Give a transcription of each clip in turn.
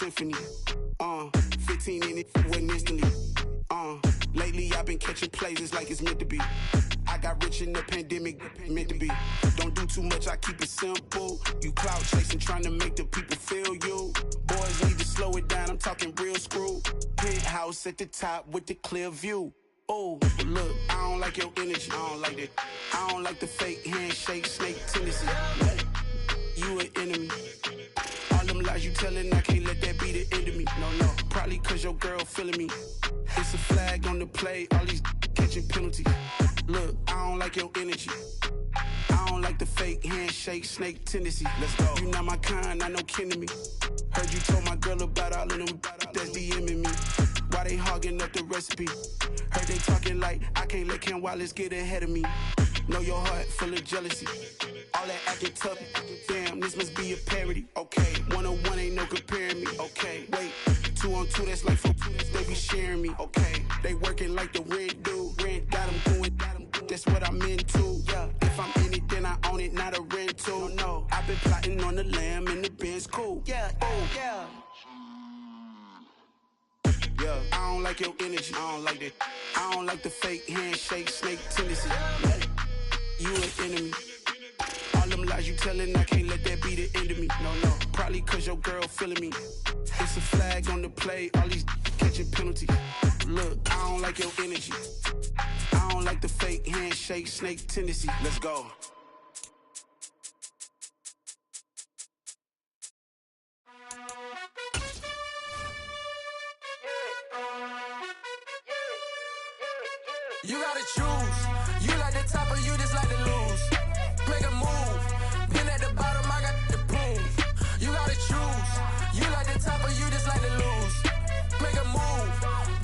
symphony. 15 in it, went instantly. Lately I've been catching plays, it's like it's meant to be. I got rich in the pandemic, meant to be. Don't do too much, I keep it simple. You clout chasing, trying to make the people feel you. Boys need to slow it down, I'm talking real screw. Penthouse at the top with the clear view. Oh, look, I don't like your energy, I don't like that. I don't like the fake handshake, snake tendency. You an enemy. All them lies you telling, I can't let that be the end of me. No, probably cause your girl feeling me. It's a flag on the play, all these catching penalties. Look, I don't like your energy. I don't like the fake handshake, snake tendency. Let's go. You not my kind, I know kin to me. Heard you told my girl about all of them that's DMing me. Why they hogging up the recipe? Heard they talking like I can't let Ken Wallace get ahead of me. Know your heart full of jealousy. All that acting tough, damn, this must be a parody. Okay, 1-on-1 ain't no comparing me. Okay, wait, 2-on-2, that's like 4, they be sharing me. Okay, they working like the rent do. Rent got them going, that's what I'm into. Yeah, if I'm in it, then I own it, not a rental. No, I've been plotting on the lamb and the Benz cool. Yeah, yeah. Yeah, I don't like your energy, I don't like that. I don't like the fake handshake, snake tendency. You an enemy. All them lies you telling, I can't let that be the end of me. No, probably cause your girl feeling me. It's a flag on the play, all these catching penalties. Look, I don't like your energy. I don't like the fake handshake, snake tendency. Let's go. You gotta choose. You like the top or you just like to lose. Make a move. Been at the bottom, I got the proof. You gotta choose. You like the top or you just like to lose. Make a move.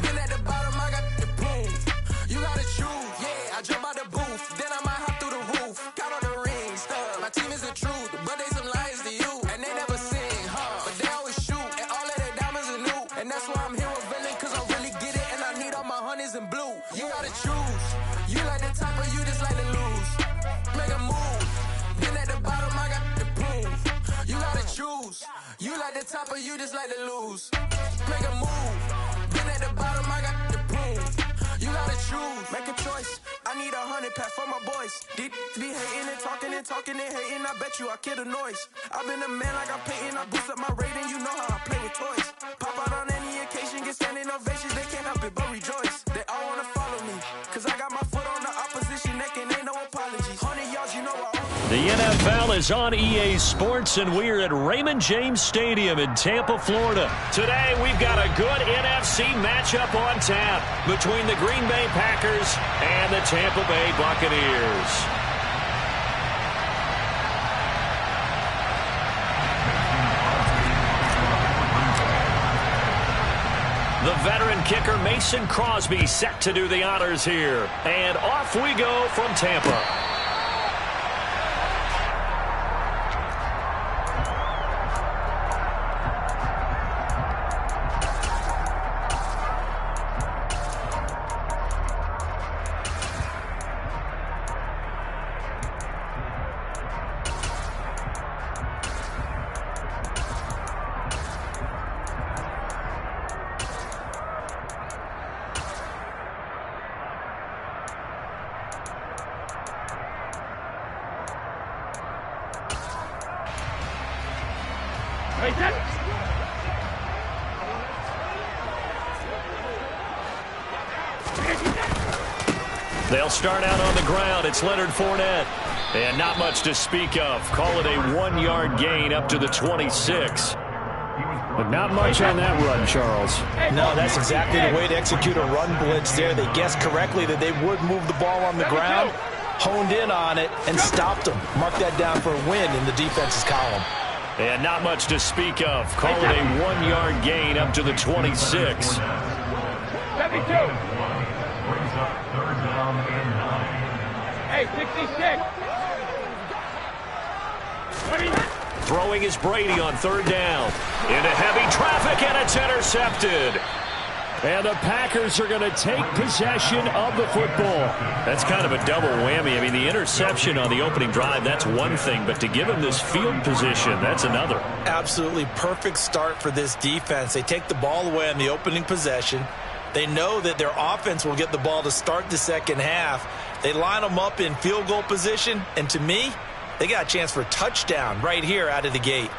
Been at the bottom, I got the proof. You gotta choose. Yeah, I jump out the booth. Then I might hop through the roof. Count on the rings, stuff. My team is the truth, but they some liars to you. And they never sing, huh? But they always shoot. And all of their diamonds are new. And that's why I'm here with villain, cause I really get it. And I need all my honeys in blue. You gotta choose. You like the top or you just like to lose. Make a move. Been at the bottom, I got the proof. You gotta choose. You like the top or you just like to lose. Make a move. Been at the bottom, I got the proof. You gotta choose. Make a choice. I need 100 pack for my boys. Deep be hating and talking and hating. I bet you I kill the noise. I've been a man like I'm painting. I boost up my rating. You know how I play with toys. Pop out on any occasion, get standing ovations. They can't help it but rejoice. They all wanna follow me, cause I got my foot on the opposition neck and ain't no apologies. 100 yards, you know I own. The NFL is on EA Sports, and we're at Raymond James Stadium in Tampa, Florida. Today, we've got a good NFC matchup on tap between the Green Bay Packers and the Tampa Bay Buccaneers. The veteran kicker Mason Crosby set to do the honors here. And off we go from Tampa. They'll start out on the ground. It's Leonard Fournette. And not much to speak of. Call it a 1-yard gain up to the 26. But not much on that run, Charles. No, that's exactly the way to execute a run blitz there. They guessed correctly that they would move the ball on the ground, honed in on it, and stopped them. Mark that down for a win in the defense's column. And not much to speak of. Call it a 1-yard gain up to the 26. 72. Hey, 66. Throwing is Brady on third down. Into heavy traffic, and it's intercepted. And the Packers are going to take possession of the football. That's kind of a double whammy. I mean, the interception on the opening drive, that's one thing. But to give him this field position, that's another. Absolutely perfect start for this defense. They take the ball away on the opening possession. They know that their offense will get the ball to start the second half. They line them up in field goal position. And to me, they got a chance for a touchdown right here out of the gate.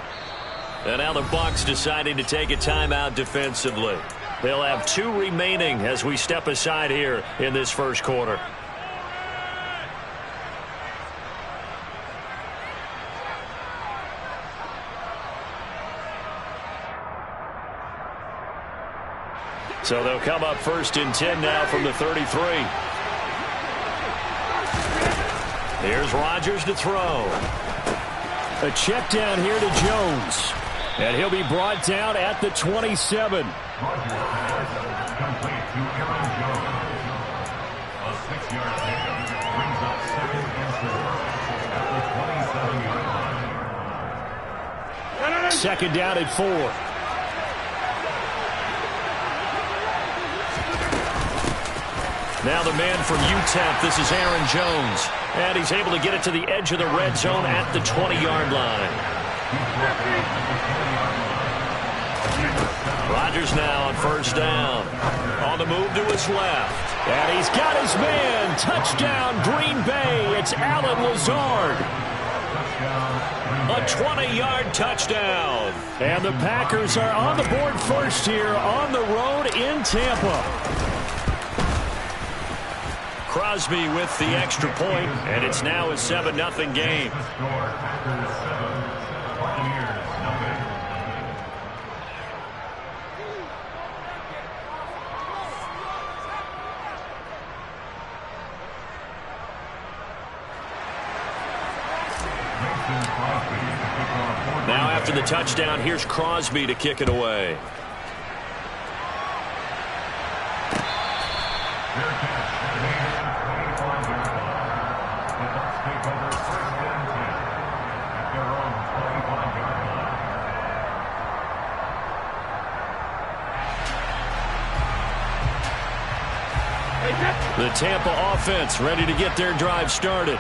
And now the Bucs deciding to take a timeout defensively. They'll have 2 remaining as we step aside here in this first quarter. So they'll come up 1st and 10 now from the 33. Here's Rodgers to throw. A check down here to Jones. And he'll be brought down at the 27. Second down at 4. Now the man from UTEP, this is Aaron Jones. And he's able to get it to the edge of the red zone at the 20-yard line. Rodgers now on 1st down. On the move to his left. And he's got his man. Touchdown, Green Bay. It's Allen Lazard. A 20-yard touchdown. And the Packers are on the board first here on the road in Tampa. Crosby with the extra point, and it's now a 7-0 game. Now after the touchdown, here's Crosby to kick it away. The Tampa offense ready to get their drive started.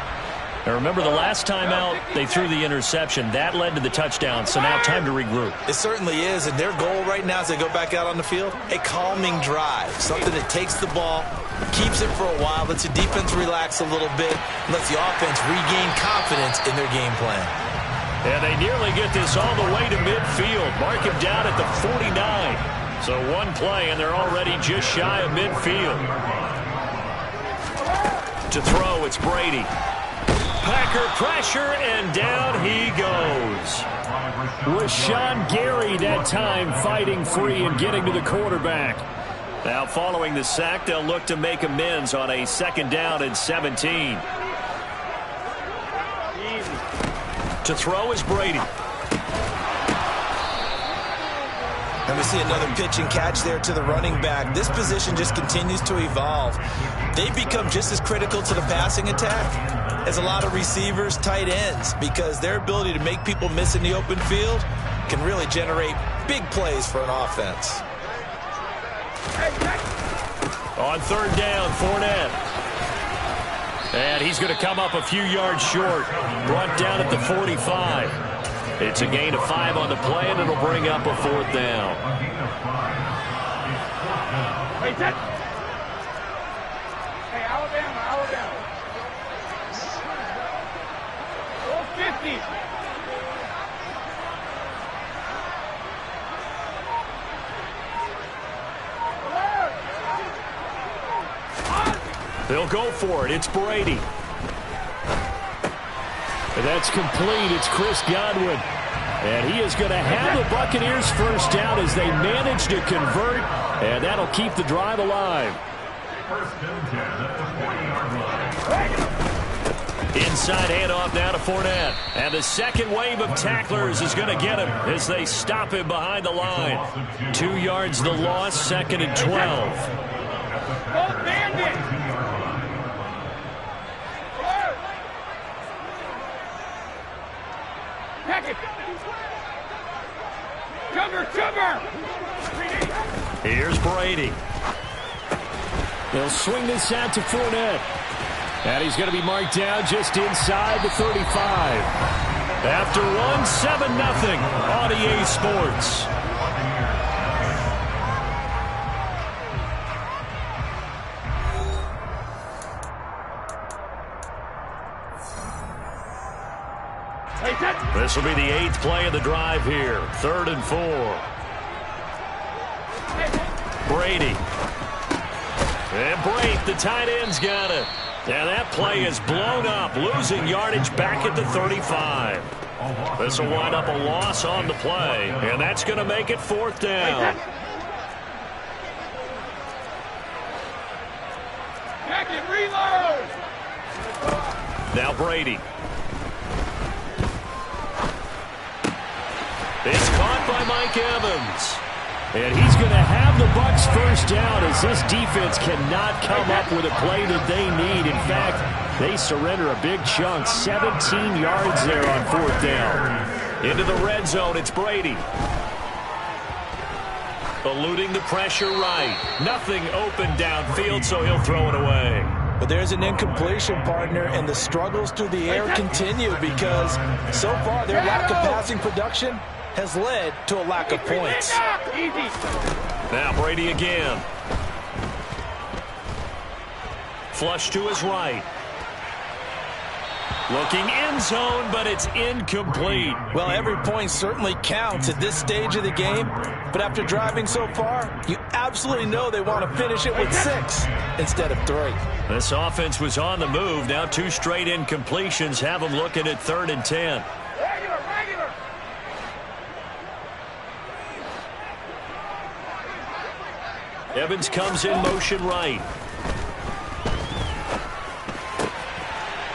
Now remember, the last time out, they threw the interception. That led to the touchdown, so now time to regroup. It certainly is, and their goal right now as they go back out on the field, a calming drive, something that takes the ball, keeps it for a while, lets the defense relax a little bit, and lets the offense regain confidence in their game plan. And they nearly get this all the way to midfield. Mark him down at the 49. So one play, and they're already just shy of midfield. To throw, it's Brady. Packer pressure, and down he goes. Rashawn Gary that time fighting free and getting to the quarterback. Now following the sack, they'll look to make amends on a 2nd down and 17. To throw is Brady. And we see another pitch and catch there to the running back. This position just continues to evolve. They become just as critical to the passing attack as a lot of receivers, tight ends, because their ability to make people miss in the open field can really generate big plays for an offense. On 3rd down, Fournette. And he's going to come up a few yards short. Brought down at the 45. It's a gain of 5 on the play, and it'll bring up a 4th down. Hey, Alabama. 50. They'll go for it. It's Brady. And that's complete. It's Chris Godwin. And he is going to have the Buccaneers 1st down as they manage to convert. And that'll keep the drive alive. Inside handoff now to Fournette. And the second wave of tacklers is going to get him as they stop him behind the line. 2 yards the loss, 2nd and 12. Cover! Here's Brady. They'll swing this out to Fournette. And he's going to be marked down just inside the 35. After one, 7-0 on EA Sports. This will be the 8th play of the drive here. 3rd and 4. Brady. And Brake, the tight end's got it. And that play is blown up, losing yardage back at the 35. This will wind up a loss on the play, and that's going to make it 4th down. Now Brady. It's caught by Mike Evans. And he's going to have the Bucs first down as this defense cannot come up with a play that they need. In fact, they surrender a big chunk, 17 yards there on 4th down. Into the red zone, it's Brady. Eluding the pressure right. Nothing open downfield, so he'll throw it away. But there's an incompletion, partner, and the struggles through the air continue because so far their lack of passing production has led to a lack of points. Now Brady again. Flush to his right. Looking end zone, but it's incomplete. Well, every point certainly counts at this stage of the game, but after driving so far, you absolutely know they want to finish it with 6 instead of 3. This offense was on the move. Now 2 straight incompletions have them looking at 3rd and 10. Evans comes in motion right.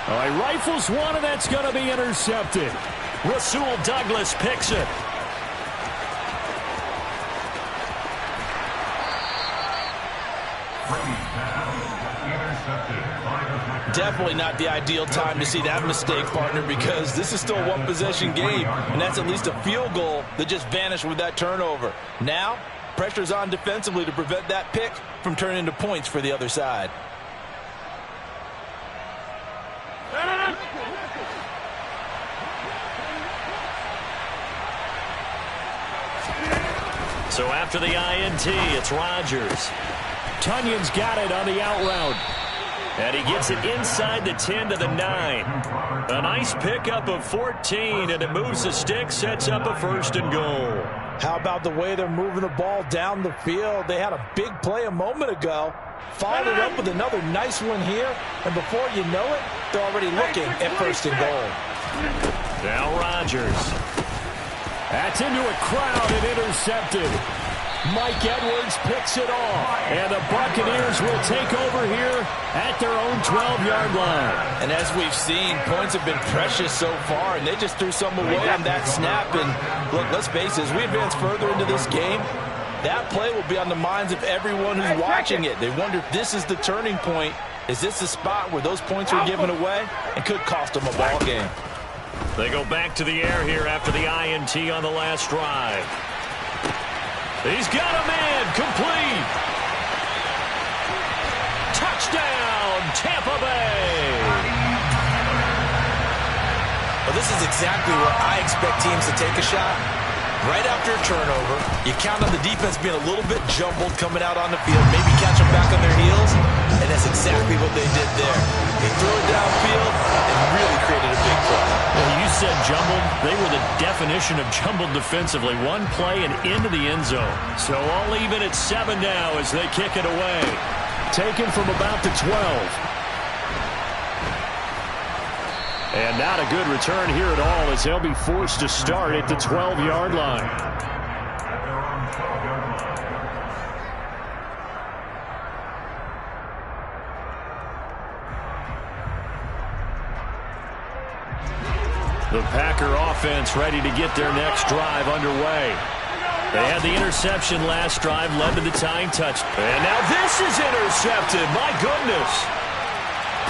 All right, rifles one, and that's going to be intercepted. Rasul Douglas picks it. Definitely not the ideal time to see that mistake, partner, because this is still a one-possession game, and that's at least a field goal that just vanished with that turnover. Now, pressure's on defensively to prevent that pick from turning into points for the other side. So after the INT, it's Rodgers. Tunyon's got it on the out route. And he gets it inside the 10 to the 9. A nice pickup of 14, and it moves the stick, sets up a 1st and goal. How about the way they're moving the ball down the field? They had a big play a moment ago. Followed it up with another nice one here. And before you know it, they're already looking at 1st and goal. Now Rodgers. That's into a crowd and intercepted. Mike Edwards picks it off. And the Buccaneers will take over here at their own 12-yard line. And as we've seen, points have been precious so far, and they just threw some away on that snap. And look, let's face it, as we advance further into this game, that play will be on the minds of everyone who's watching it. They wonder if this is the turning point. Is this the spot where those points are given away and could cost them a ball game? They go back to the air here after the INT on the last drive. He's got a man, complete. Touchdown, Tampa Bay. Well, this is exactly where I expect teams to take a shot. Right after a turnover, you count on the defense being a little bit jumbled coming out on the field, maybe catch them back on their heels, and that's exactly what they did there. They threw it downfield and really created a big play. Well, you said jumbled. They were the definition of jumbled defensively. One play and into the end zone. So all even at 7 now as they kick it away. Taken from about the 12. And not a good return here at all as they'll be forced to start at the 12-yard line. The Packer offense ready to get their next drive underway. They had the interception last drive, led to the tying touch. And now this is intercepted. My goodness.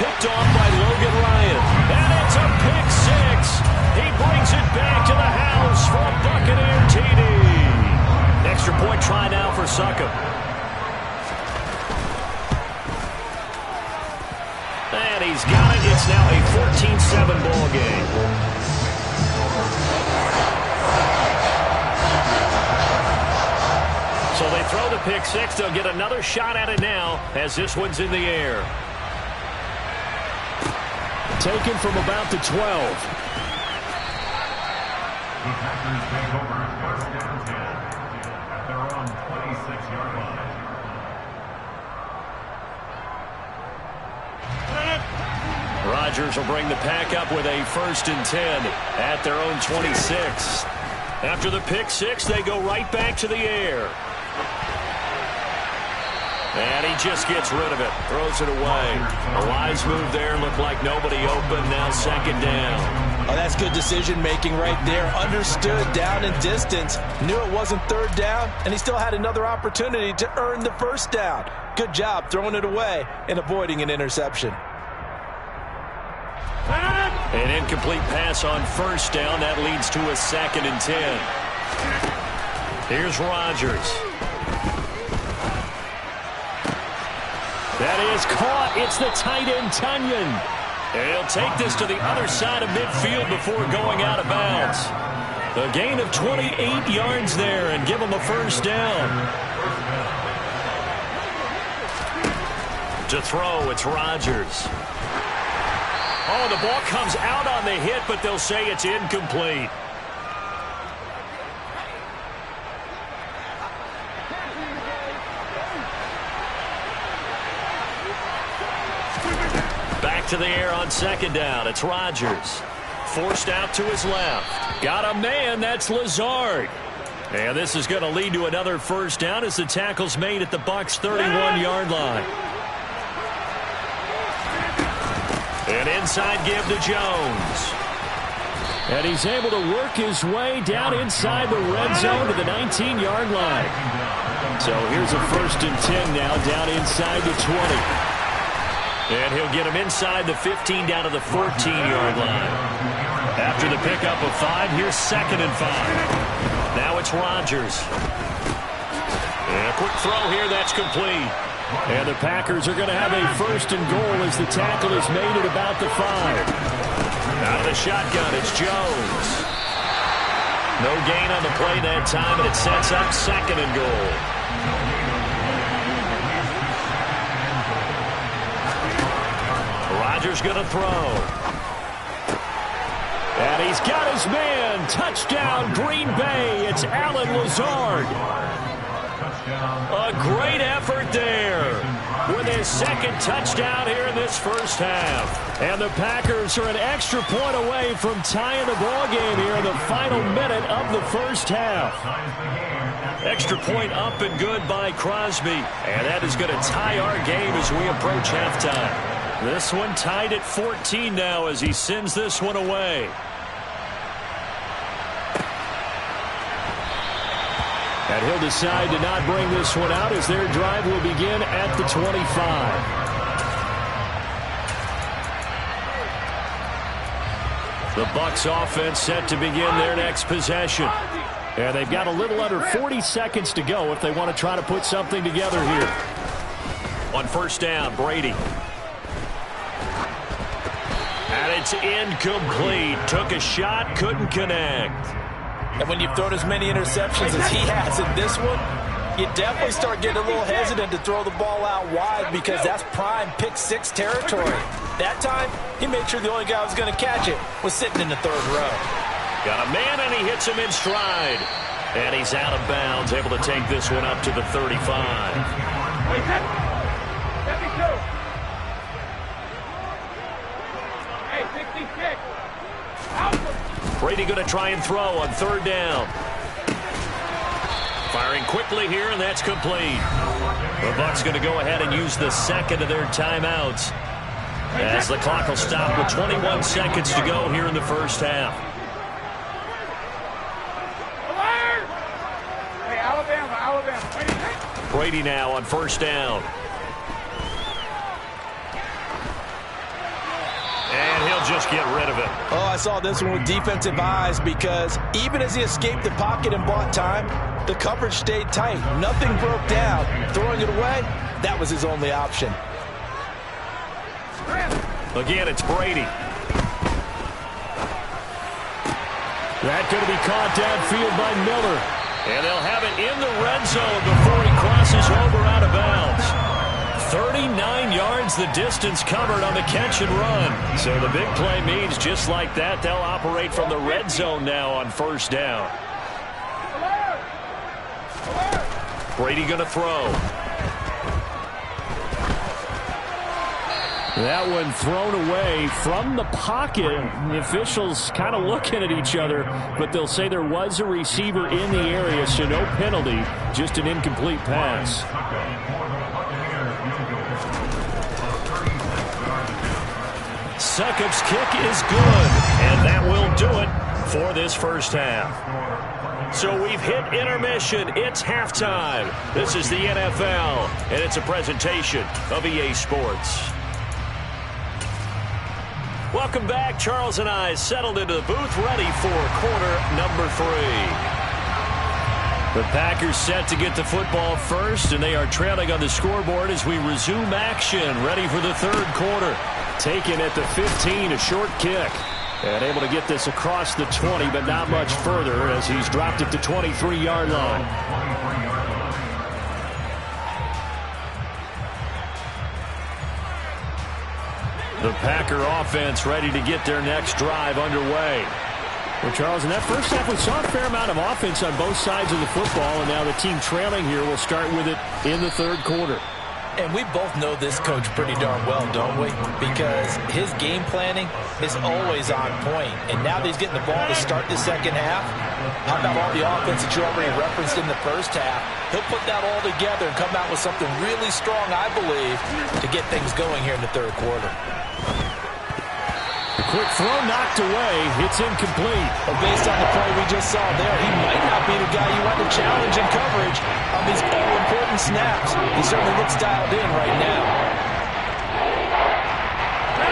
Picked off by Logan Ryan. And it's a pick 6. He brings it back to the house for a Buccaneer TD. extra point try now for Succop. And he's got it. It's now a 14-7 ball game. So they throw the pick six. They'll get another shot at it now as this one's in the air. Taken from about the 12. Rodgers will bring the pack up with a 1st and 10 at their own 26. After the pick six, they go right back to the air. And he just gets rid of it. Throws it away. A wise move there. Looked like nobody open. Now 2nd down. Oh, that's good decision-making right there. Understood down and distance. Knew it wasn't 3rd down, and he still had another opportunity to earn the 1st down. Good job throwing it away and avoiding an interception. An incomplete pass on 1st down. That leads to a 2nd and 10. Here's Rodgers. That is caught. It's the tight end, Tunyon. And he'll take this to the other side of midfield before going out of bounds. A gain of 28 yards there and give him a 1st down. To throw, it's Rodgers. Oh, the ball comes out on the hit, but they'll say it's incomplete. Back to the air on 2nd down. It's Rodgers. Forced out to his left. Got a man. That's Lazard. And this is going to lead to another 1st down as the tackle's made at the Bucs' 31-yard line. An inside give to Jones. And he's able to work his way down inside the red zone to the 19-yard line. So here's a 1st and 10 now down inside the 20. And he'll get him inside the 15 down to the 14-yard line. After the pickup of 5, here's 2nd and 5. Now it's Rodgers. And a quick throw here, that's complete. And the Packers are going to have a 1st and goal as the tackle is made at about the 5. Out of the shotgun, it's Jones. No gain on the play that time, and it sets up 2nd and goal. Rodgers going to throw. And he's got his man. Touchdown, Green Bay. It's Allen Lazard. A great effort there with his 2nd touchdown here in this 1st half. And the Packers are an extra point away from tying the ball game here in the final minute of the 1st half. Extra point up and good by Crosby. And that is going to tie our game as we approach halftime. This one tied at 14 now as he sends this one away. And he'll decide to not bring this one out as their drive will begin at the 25. The Bucs offense set to begin their next possession. And they've got a little under 40 seconds to go if they want to try to put something together here. On 1st down, Brady. And it's incomplete. Took a shot, couldn't connect. And when you've thrown as many interceptions as he has in this one, you definitely start getting a little hesitant to throw the ball out wide because that's prime pick six territory. That time, he made sure the only guy who was going to catch it was sitting in the 3rd row. Got a man, and he hits him in stride. And he's out of bounds, able to take this one up to the 35. Brady going to try and throw on 3rd down. Firing quickly here, and that's complete. The Bucs going to go ahead and use the 2nd of their timeouts as the clock will stop with 21 seconds to go here in the 1st half. Hey, Alabama. Brady now on 1st down. And he'll just get rid of it. Oh, I saw this one with defensive eyes because even as he escaped the pocket and bought time, The coverage stayed tight. Nothing broke down. Throwing it away, that was his only option. Again, it's Brady. That going to be caught downfield by Miller. And they'll have it in the red zone before he crosses over out of bounds. 39 yards the distance covered on the catch and run. So the big play means just like that, they'll operate from the red zone now on first down. Brady going to throw. That one thrown away from the pocket. The officials kind of looking at each other, but they'll say there was a receiver in the area, so no penalty, just an incomplete pass. Succop's kick is good, and that will do it for this first half. So we've hit intermission. It's halftime. This is the NFL, and it's a presentation of EA Sports. Welcome back. Charles and I settled into the booth, ready for quarter number 3. The Packers set to get the football first, and they are trailing on the scoreboard as we resume action, ready for the third quarter. Taken at the 15, a short kick. And able to get this across the 20, but not much further as he's dropped it to 23-yard line. The Packer offense ready to get their next drive underway. Well, Charles, in that first half, we saw a fair amount of offense on both sides of the football, and now the team trailing here will start with it in the third quarter. And we both know this coach pretty darn well, don't we? Because his game planning is always on point. And now that he's getting the ball to start the second half, how about all the offense that you already referenced in the first half? He'll put that all together and come out with something really strong, I believe, to get things going here in the third quarter. A quick throw knocked away. It's incomplete. But based on the play we just saw there, he might not be the guy you want to challenge in coverage on these all-important snaps. He certainly looks dialed in right now.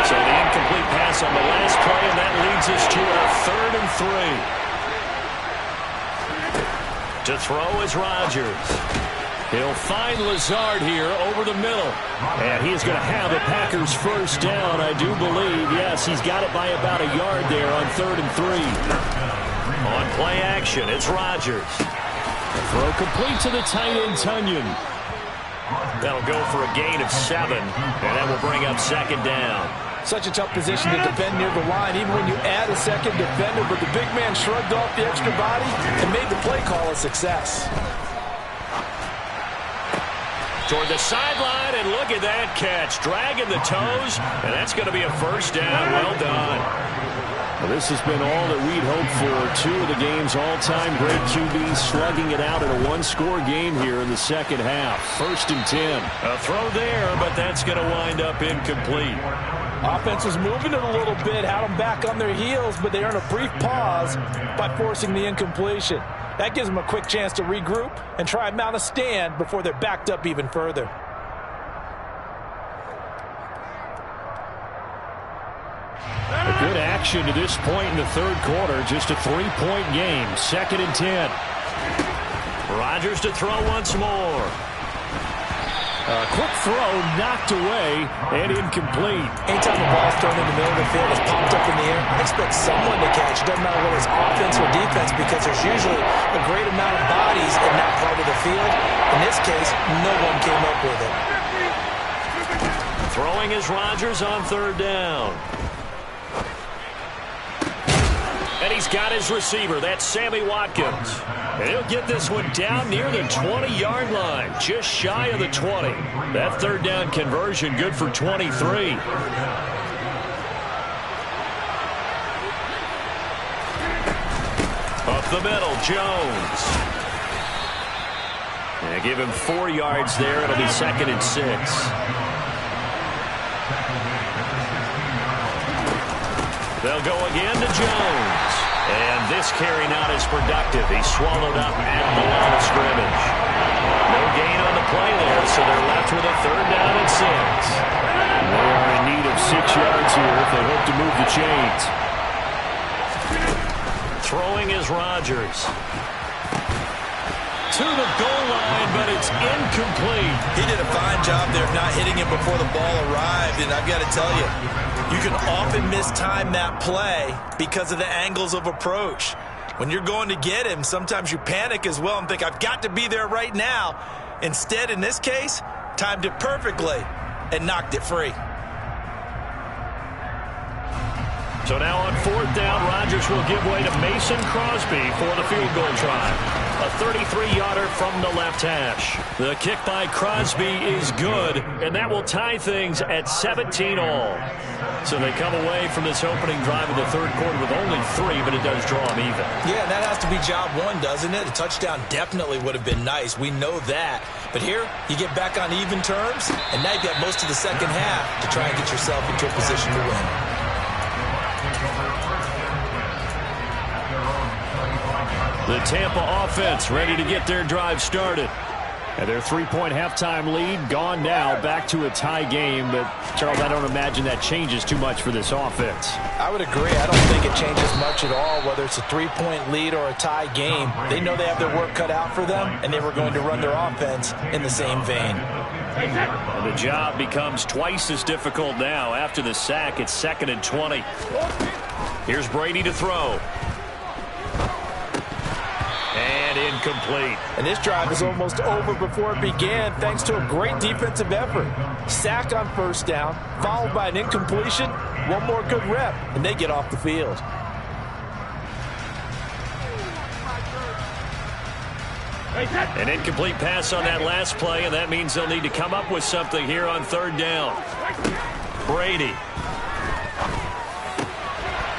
So the incomplete pass on the last play, and that leads us to a 3rd and 3. To throw is Rodgers. He'll find Lazard here over the middle. And he's going to have a Packers first down, I do believe. Yes, he's got it by about a yard there on 3rd and 3. On play action, it's Rodgers. Throw complete to the tight end, Tunyon. That'll go for a gain of 7, and that will bring up 2nd down. Such a tough position to defend near the line, even when you add a second defender. But the big man shrugged off the extra body and made the play call a success. Toward the sideline, and look at that catch. Dragging the toes, and that's going to be a first down. Well done. Well, this has been all that we'd hoped for. 2 of the game's all-time great QBs slugging it out in a one-score game here in the second half. 1st and 10. A throw there, but that's going to wind up incomplete. Offense was moving it a little bit, had them back on their heels, but they earn a brief pause by forcing the incompletion. That gives them a quick chance to regroup and try and mount a stand before they're backed up even further. A good action to this point in the third quarter. Just a 3-point game. 2nd and 10. Rodgers to throw once more. A quick throw knocked away and incomplete. Anytime the ball's thrown in the middle of the field, it's popped up in the air, I expect someone to catch. It doesn't matter whether it's offense or defense, because there's usually a great amount of bodies in that part of the field. In this case, no one came up with it. Throwing is Rodgers on 3rd down. And he's got his receiver. That's Sammy Watkins. And he'll get this one down near the 20-yard line, just shy of the 20. That 3rd down conversion good for 23. Up the middle, Jones. And give him 4 yards there. It'll be 2nd and 6. They'll go again to Jones. And this carry not as productive. He's swallowed up at the line of scrimmage. No gain on the play there, so they're left with a 3rd down and 6. They are in need of 6 yards here if they hope to move the chains. Throwing is Rodgers. to the goal line, but it's incomplete. He did a fine job there of not hitting it before the ball arrived, and I've got to tell you, you can often mistime that play because of the angles of approach. When you're going to get him, sometimes you panic as well and think, I've got to be there right now. Instead, in this case, timed it perfectly and knocked it free. So now on fourth down, Rodgers will give way to Mason Crosby for the field goal try. A 33-yarder from the left hash. The kick by Crosby is good, and that will tie things at 17-all. So they come away from this opening drive of the third quarter with only 3, but it does draw them even. Yeah, that has to be job one, doesn't it? A touchdown definitely would have been nice. We know that. But here, you get back on even terms, and now you've got most of the second half to try and get yourself into a position to win. The Tampa offense ready to get their drive started. And their 3-point halftime lead gone now, back to a tie game. But, Charles, I don't imagine that changes too much for this offense. I would agree. I don't think it changes much at all, whether it's a 3-point lead or a tie game. They know they have their work cut out for them, and they were going to run their offense in the same vein. And the job becomes twice as difficult now. After the sack, it's 2nd and 20. Here's Brady to throw. And incomplete. And this drive is almost over before it began thanks to a great defensive effort. Sack on first down, followed by an incompletion, one more good rep, and they get off the field. An incomplete pass on that last play, and that means they'll need to come up with something here on third down. Brady.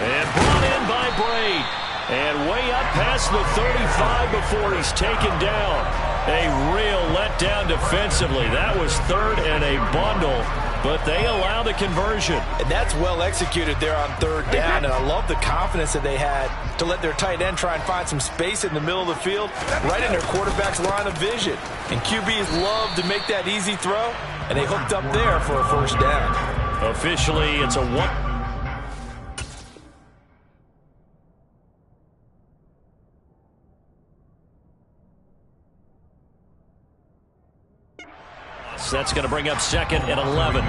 And brought in by Brady. And way up past the 35 before he's taken down. A real letdown defensively. That was third and a bundle, but they allow the conversion. And that's well executed there on third down, and I love the confidence that they had to let their tight end try and find some space in the middle of the field, right in their quarterback's line of vision. And QBs love to make that easy throw, and they hooked up there for a first down. Officially, it's a one. That's going to bring up 2nd and 11.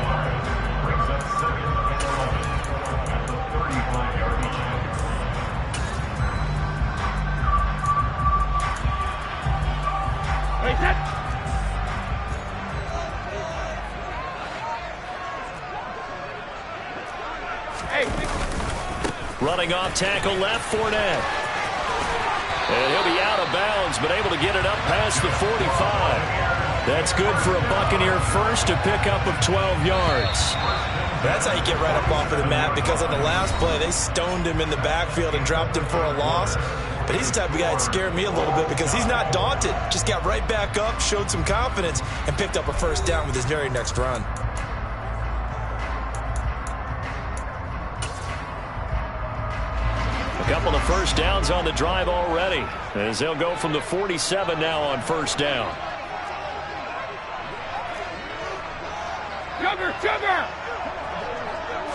Running off tackle left, Fournette. And he'll be out of bounds, but able to get it up past the 45. That's good for a Buccaneer first, a pickup of 12 yards. That's how you get right up off of the mat, because on the last play, they stoned him in the backfield and dropped him for a loss. But he's the type of guy that scared me a little bit because he's not daunted. Just got right back up, showed some confidence, and picked up a first down with his very next run. A couple of first downs on the drive already, as they'll go from the 47 now on first down. Sugar!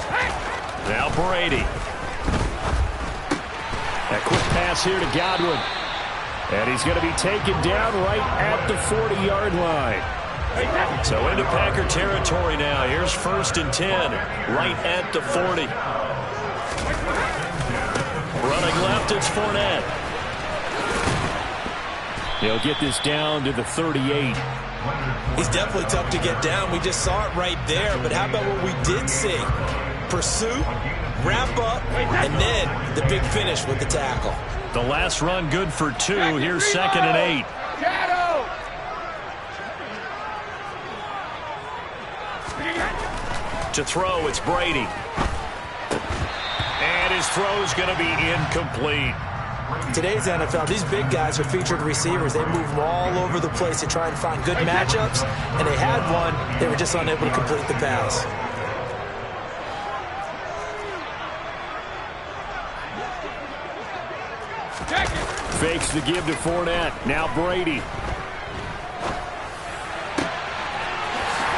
Hey. Now Brady. A quick pass here to Godwin. And he's going to be taken down right at the 40-yard line. So into Packer territory now. Here's 1st and 10, right at the 40. Running left, it's Fournette. He'll get this down to the 38. He's definitely tough to get down. We just saw it right there. But how about what we did see? Pursuit, wrap up, and then the big finish with the tackle. The last run good for 2. Here's 2nd and 8. To throw, it's Brady. And his throw's going to be incomplete. Today's NFL, these big guys are featured receivers. They move them all over the place to try and find good matchups, and they had one. They were just unable to complete the pass. Fakes the give to Fournette. Now Brady.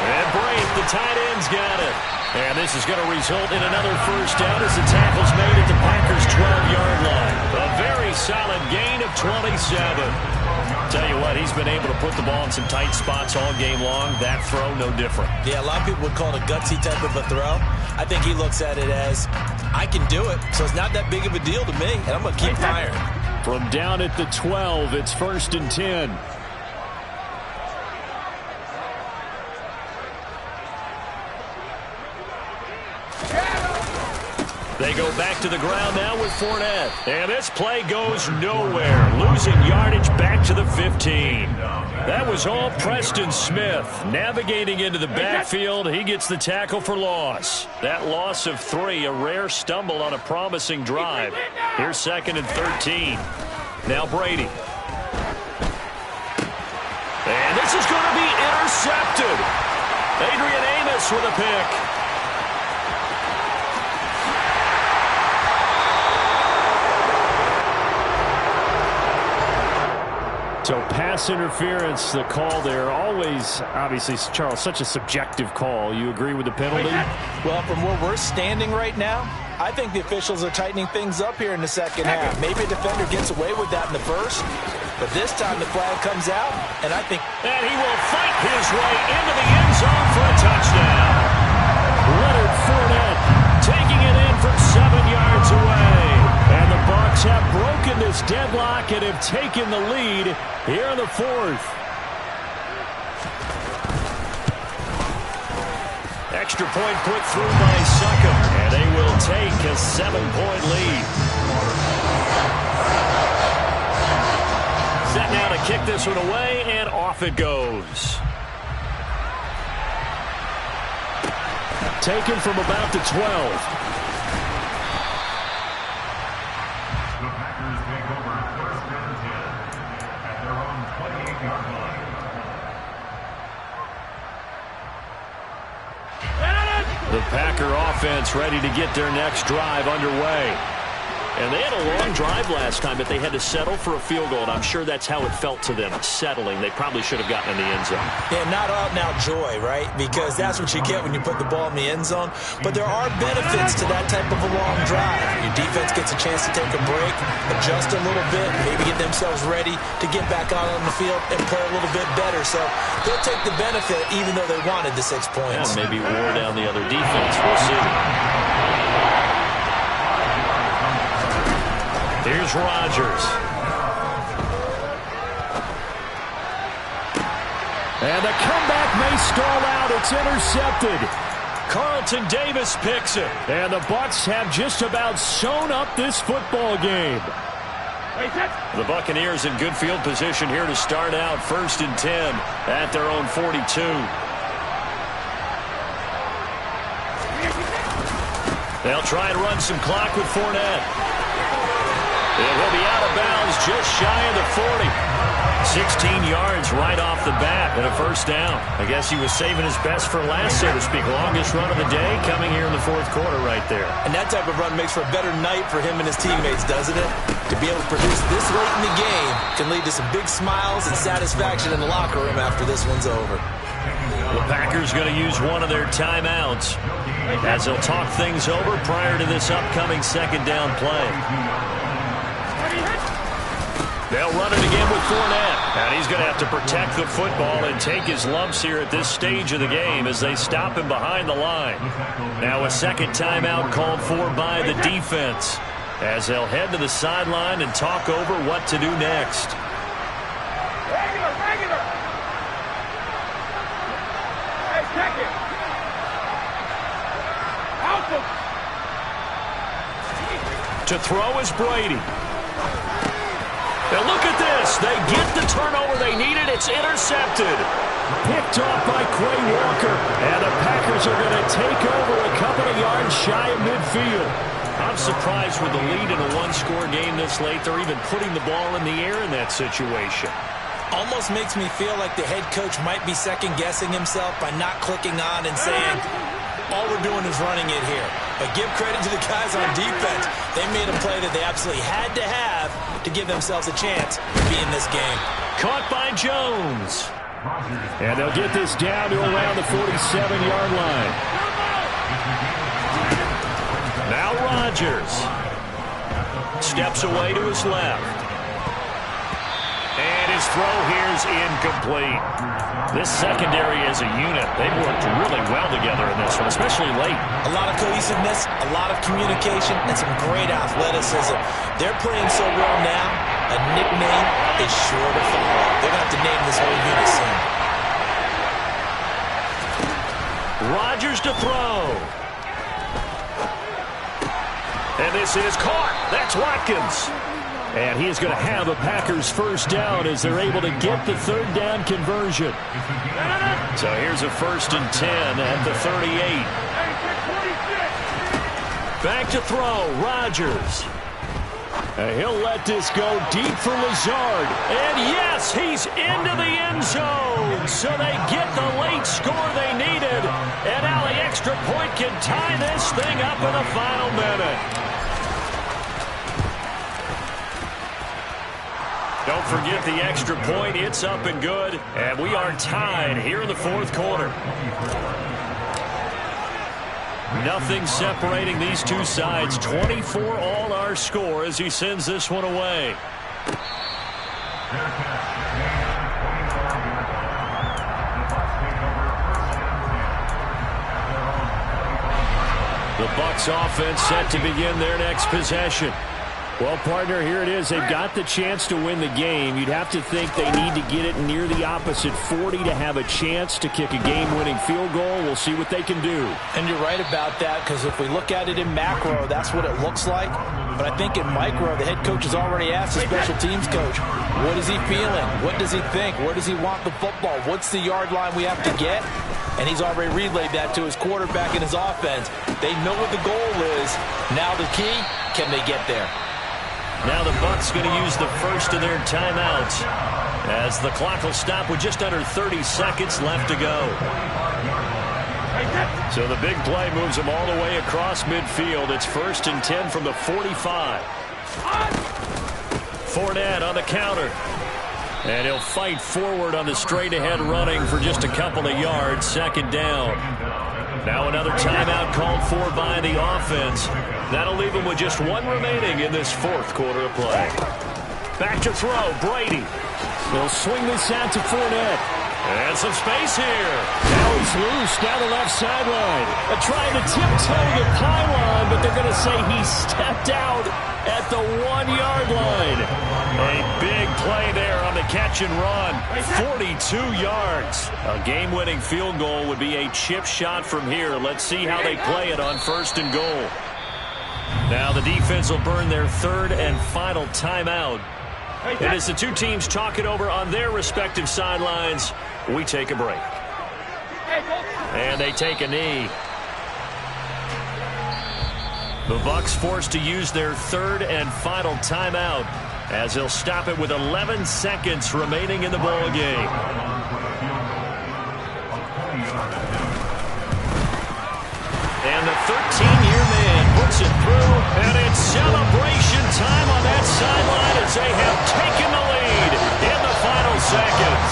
And Brady, the tight end's got it. And this is going to result in another first down as the tackle's made at the Packers' 12-yard line. A very solid gain of 27. Tell you what, he's been able to put the ball in some tight spots all game long. That throw, no different. Yeah, a lot of people would call it a gutsy type of a throw. I think he looks at it as, I can do it, so it's not that big of a deal to me, and I'm going to keep firing. From down at the 12, it's 1st and 10. They go back to the ground now with Fournette. And this play goes nowhere. Losing yardage back to the 15. That was all Preston Smith. Navigating into the backfield, he gets the tackle for loss. That loss of 3, a rare stumble on a promising drive. Here's 2nd and 13. Now Brady. And this is going to be intercepted. Adrian Amos with a pick. So pass interference, the call there. Always, obviously, Charles, such a subjective call. You agree with the penalty? Well, from where we're standing right now, I think the officials are tightening things up here in the second half. Maybe a defender gets away with that in the first, but this time the flag comes out, and I think... And he will fight his way into the end zone for a touchdown. Leonard Fournette taking it in from 7 yards away. And the Bucs have broken this deadlock and have taken the lead here in the 4th. Extra point put through by Succop, and they will take a 7-point lead. Set now to kick this one away, and off it goes. Taken from about the 12. The Packer offense ready to get their next drive underway. And they had a long drive last time, but they had to settle for a field goal, and I'm sure that's how it felt to them, settling. They probably should have gotten in the end zone. Yeah, not out-and-out joy, right? Because that's what you get when you put the ball in the end zone. But there are benefits to that type of a long drive. Your defense gets a chance to take a break, adjust a little bit, maybe get themselves ready to get back out on the field and play a little bit better. So they'll take the benefit even though they wanted the 6 points. Yeah, maybe wore down the other defense. We'll see. Here's Rodgers. And the comeback may stall out. It's intercepted. Carlton Davis picks it. And the Bucs have just about sewn up this football game. The Buccaneers in good field position here to start out. 1st and 10 at their own 42. They'll try and run some clock with Fournette. And he'll be out of bounds just shy of the 40. 16 yards right off the bat and a 1st down. I guess he was saving his best for last, so to speak. Longest run of the day coming here in the 4th quarter right there. And that type of run makes for a better night for him and his teammates, doesn't it? To be able to produce this late in the game can lead to some big smiles and satisfaction in the locker room after this one's over. The Packers going to use one of their timeouts as they'll talk things over prior to this upcoming 2nd down play. They'll run it again with Fournette. And he's going to have to protect the football and take his lumps here at this stage of the game as they stop him behind the line. Now a 2nd timeout called for by the defense as they'll head to the sideline and talk over what to do next. Regular. Hey, check it. Alpha. To throw is Brady. Now look at this. They get the turnover they needed. It's intercepted. Picked off by Quay Walker. And the Packers are going to take over a couple of yards shy of midfield. I'm surprised with the lead in a 1-score game this late. They're even putting the ball in the air in that situation. Almost makes me feel like the head coach might be second-guessing himself by not clicking on and saying, all we're doing is running it here. But give credit to the guys on defense. They made a play that they absolutely had to have to give themselves a chance to be in this game. Caught by Jones. And they'll get this down to around the 47-yard line. Now Rodgers. Steps away to his left. And his throw here's incomplete. This secondary as a unit, they've worked really well together in this one, especially late. A lot of cohesiveness, a lot of communication, and some great athleticism. They're playing so well now, a nickname is sure to follow. They're going to have to name this whole unit soon. Rodgers to throw. And this is caught. That's Watkins. And he is going to have a Packers first down as they're able to get the third down conversion. So here's a 1st and 10 at the 38. Back to throw, Rodgers. He'll let this go deep for Lazard. And yes, he's into the end zone. So they get the late score they needed. And now the extra point can tie this thing up in the final minute. Don't forget the extra point. It's up and good. And we are tied here in the 4th quarter. Nothing separating these two sides. 24 all our score as he sends this one away. The Bucs offense set to begin their next possession. Well, partner, here it is. They've got the chance to win the game. You'd have to think they need to get it near the opposite 40 to have a chance to kick a game-winning field goal. We'll see what they can do. And you're right about that, because if we look at it in macro, that's what it looks like. But I think in micro, the head coach has already asked the special teams coach, what is he feeling? What does he think? Where does he want the football? What's the yard line we have to get? And he's already relayed that to his quarterback and his offense. They know what the goal is. Now the key, can they get there? Now the Bucs going to use the first of their timeouts as the clock will stop with just under 30 seconds left to go. So the big play moves them all the way across midfield. It's 1st and 10 from the 45. Fournette on the counter. And he'll fight forward on the straight-ahead running for just a couple of yards. 2nd down. Now another timeout called for by the offense. That'll leave them with just one remaining in this 4th quarter of play. Back to throw, Brady. They'll swing this out to Fournette. And some space here. Now he's loose down the left sideline. They're trying to tiptoe the pylon, but they're going to say he stepped out at the 1-yard line. A big play there on the catch and run. 42 yards. A game-winning field goal would be a chip shot from here. Let's see how they play it on 1st and goal. Now the defense will burn their 3rd and final timeout. And as the two teams talk it over on their respective sidelines, we take a break. And they take a knee. The Bucs forced to use their 3rd and final timeout as they'll stop it with 11 seconds remaining in the ball game. And the 13-year man puts it through, and it's celebration time on that sideline as they have taken the lead in the final seconds.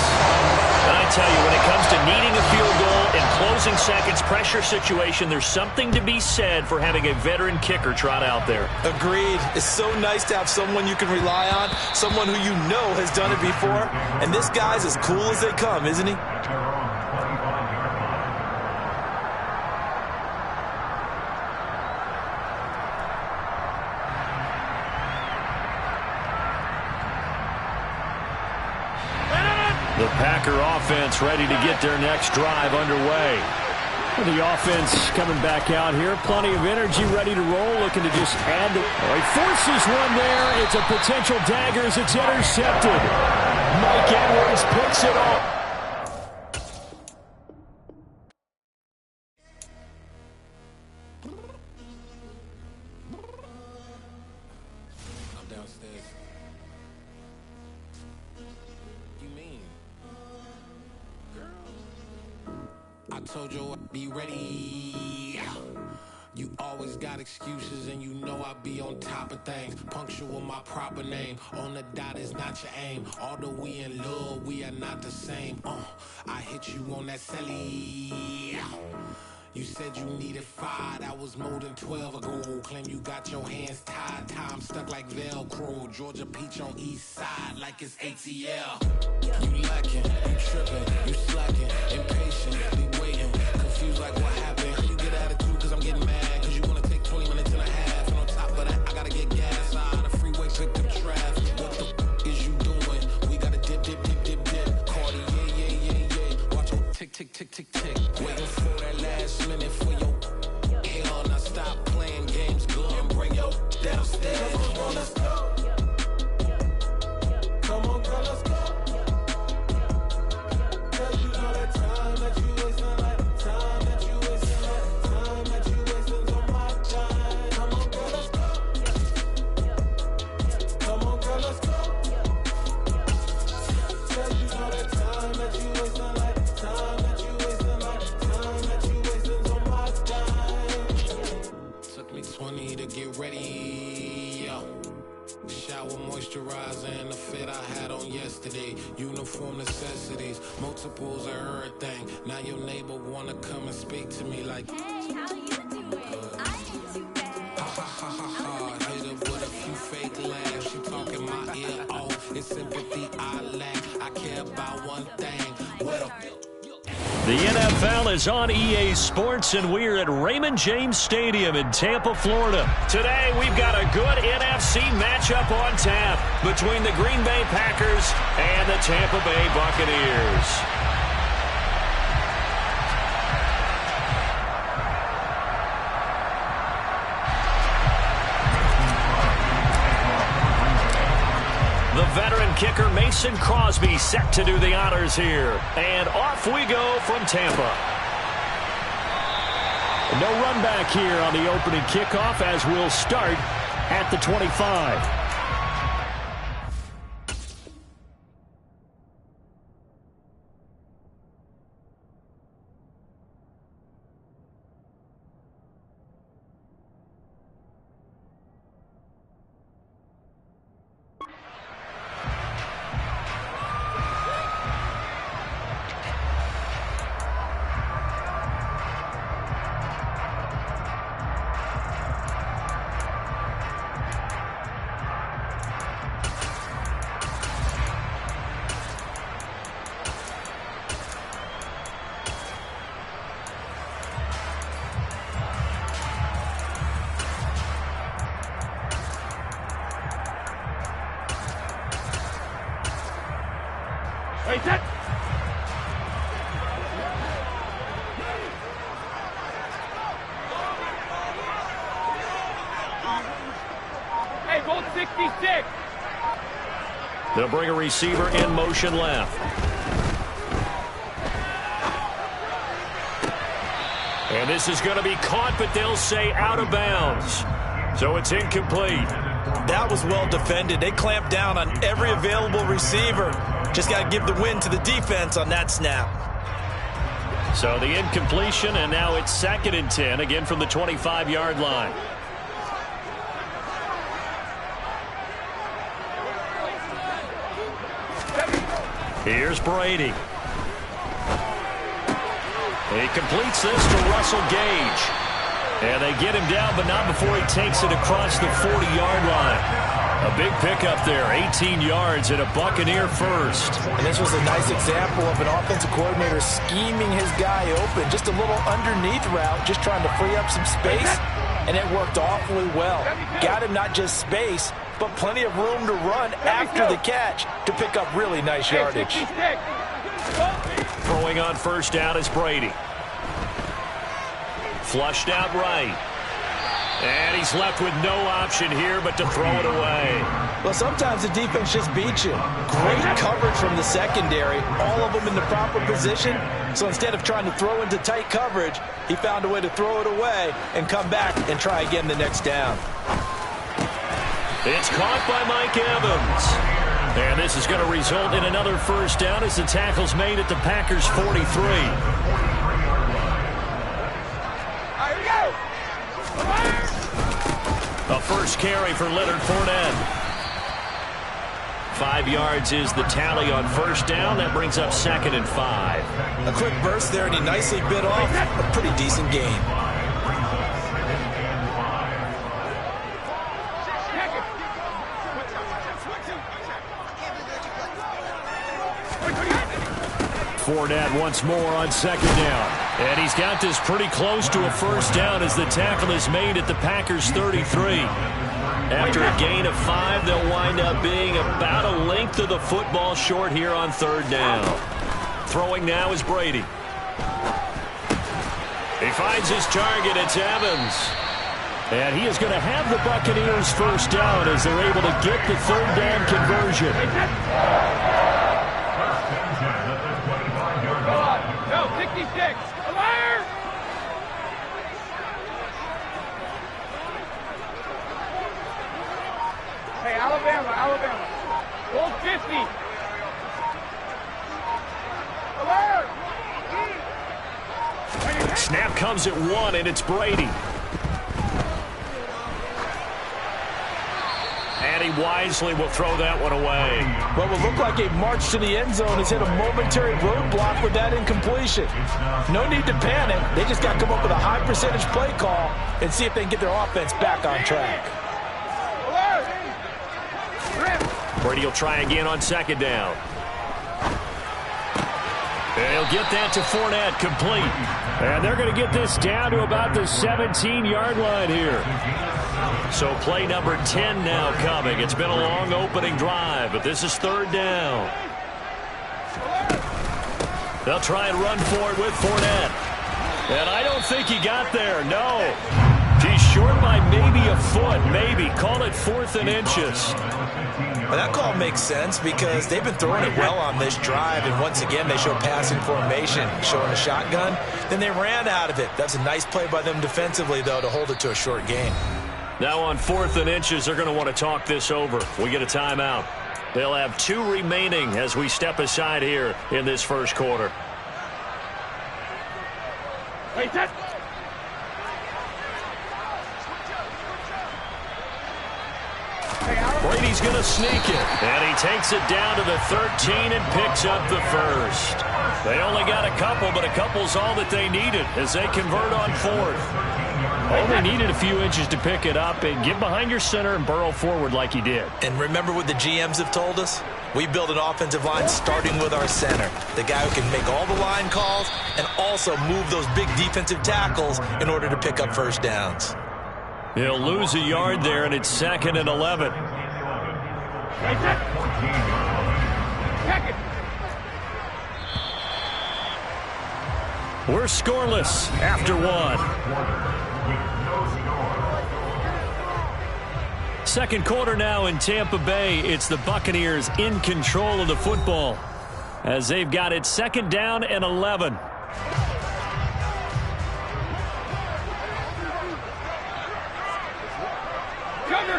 I tell you, when it comes to needing a field goal in closing seconds, pressure situation, there's something to be said for having a veteran kicker trot out there. Agreed. It's so nice to have someone you can rely on, someone who you know has done it before. And this guy's as cool as they come, isn't he? The Packer offense ready to get their next drive underway. The offense coming back out here. Plenty of energy, ready to roll, looking to just add the... He forces one there. It's a potential dagger as it's intercepted. Mike Edwards picks it up. I told you I'd be ready. You always got excuses and you know I be on top of things. Punctual my proper name. On the dot is not your aim. Although we in love, we are not the same. I hit you on that celly. You said you needed 5, that was more than 12 ago. Claim you got your hands tied, time stuck like Velcro. Georgia Peach on east side like it's ATL. You lacking, you tripping, you slacking, impatient, be waiting, confused like what happened. How you get attitude cause I'm getting mad, cause you wanna take 20 minutes and a half. And on top of that, I gotta get gas out of the freeway, pick up traffic. What the f is you doing? We gotta dip, dip, dip, dip, dip. Cardi, yeah. Watch your tick, tick, tick, tick, tick. Waiting for that last minute for your hell. Now stop playing games, go and bring your downstairs. Come on, let's go. Come on, girl, let's go. Cause you know that time that you wasting, like time that you wasting, like time that you wasting's on my time. Come on, girl, let's go. Come on, girl, let's go. Cause you know that time that you wasting, like time that you wasting, like time that you wasting's on my time. Took me 20 to get ready, yo. Shower moisturizer and the fit I had on yesterday. Uniform necessities, multiples of everything. Now your neighbor wanna come and speak to me like, Hey, how you doing? I ain't too bad. ha ha ha ha ha. Hit her with a few fake laughs. She talking my ear off. It's sympathy I lack. I care about one thing. What a The NFL is on EA Sports, and we're at Raymond James Stadium in Tampa, Florida. Today, we've got a good NFC matchup on tap between the Green Bay Packers and the Tampa Bay Buccaneers. The veteran kicker Mason Crosby set to do the honors here. And off we go from Tampa. No run back here on the opening kickoff as we'll start at the 25. Wait, set. Hey, goal 66. They'll bring a receiver in motion left. And this is going to be caught, but they'll say out of bounds. So it's incomplete. That was well defended. They clamped down on every available receiver. Just got to give the win to the defense on that snap. So the incompletion, and now it's 2nd and 10, again from the 25-yard line. Here's Brady. He completes this to Russell Gage. And they get him down, but not before he takes it across the 40-yard line. A big pickup there, 18 yards and a Buccaneer first. And this was a nice example of an offensive coordinator scheming his guy open. Just a little underneath route, just trying to free up some space. And it worked awfully well. Got him not just space, but plenty of room to run after the catch to pick up really nice yardage. Throwing on first down is Brady. Flushed out right. And he's left with no option here but to throw it away. Well, sometimes the defense just beats you. Great coverage from the secondary. All of them in the proper position. So instead of trying to throw into tight coverage, he found a way to throw it away and come back and try again the next down. It's caught by Mike Evans. And this is going to result in another first down as the tackle's made at the Packers' 43. A first carry for Leonard Fournette. 5 yards is the tally on first down. That brings up 2nd and 5. A quick burst there, and he nicely bit off a pretty decent gain. Fournette once more on second down. And he's got this pretty close to a first down as the tackle is made at the Packers' 33. After a gain of 5, they'll wind up being about a length of the football short here on third down. Throwing now is Brady. He finds his target. It's Evans. And he is going to have the Buccaneers first down as they're able to get the third down conversion. No, 66. Fire! Hey, Alabama. Goal 50. Alert! Snap comes at 1, and it's Brady. And he wisely will throw that one away. What will look like a march to the end zone has hit a momentary roadblock with that incompletion. No need to panic. They just got to come up with a high percentage play call and see if they can get their offense back on track. Brady will try again on second down. And he'll get that to Fournette, complete. And they're going to get this down to about the 17-yard line here. So play number 10 now coming. It's been a long opening drive, but this is third down. They'll try and run for it with Fournette. And I don't think he got there, no. He's short by maybe a foot, maybe. Call it 4th and inches. Well, that call makes sense because they've been throwing it well on this drive, and once again they show passing formation, showing a shotgun. Then they ran out of it. That's a nice play by them defensively, though, to hold it to a short gain. Now on 4th and inches, they're going to want to talk this over. We get a timeout. They'll have 2 remaining as we step aside here in this first quarter. Wait, that. Brady's going to sneak it, and he takes it down to the 13 and picks up the first. They only got a couple, but a couple's all that they needed as they convert on 4th. Only needed a few inches to pick it up and get behind your center and burrow forward like he did. And remember what the GMs have told us? We build an offensive line starting with our center, the guy who can make all the line calls and also move those big defensive tackles in order to pick up first downs. He'll lose a yard there, and it's 2nd and 11. We're scoreless after 1. Second quarter now in Tampa Bay. It's the Buccaneers in control of the football as they've got it 2nd down and 11.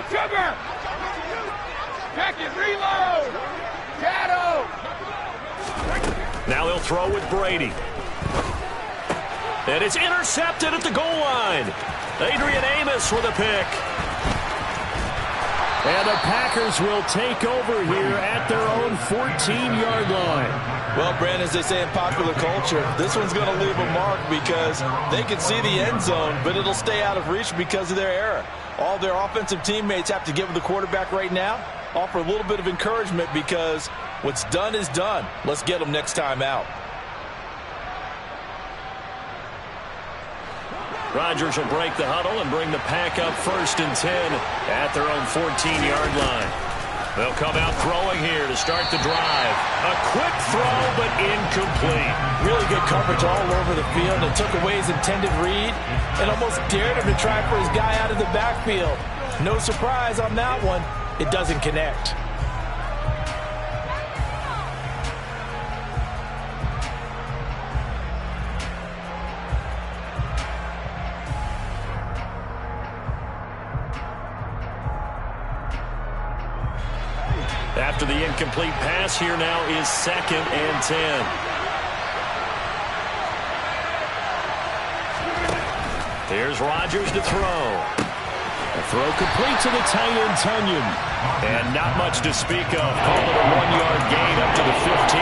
Sugar! Check it, reload! Shadow! Now they'll throw with Brady. And it's intercepted at the goal line. Adrian Amos with a pick. And the Packers will take over here at their own 14-yard line. Well, Brandon, as they say in popular culture, this one's going to leave a mark because they can see the end zone, but it'll stay out of reach because of their error. All their offensive teammates have to give the quarterback right now, offer a little bit of encouragement because what's done is done. Let's get them next time out. Rodgers will break the huddle and bring the Pack up 1st and 10 at their own 14-yard line. They'll come out throwing here to start the drive. A quick throw, but incomplete. Really good coverage all over the field and took away his intended read and almost dared him to try for his guy out of the backfield. No surprise on that one. It doesn't connect. After the incomplete pass, here now is 2nd and 10. Here's Rodgers to throw. A throw complete to the tight end, Tunyon. And not much to speak of. Call it a 1-yard gain up to the 15.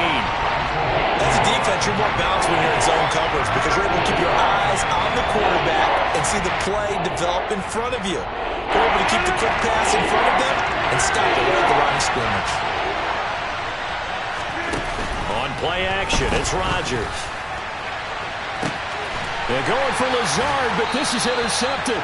That's a deep defense, you're more balanced when you're in zone coverage because you're able to keep your eyes on the quarterback and see the play develop in front of you. You're able to keep the quick pass in front of them and stop it right at the line of scrimmage. On play action, it's Rodgers. They're going for Lazard, but this is intercepted.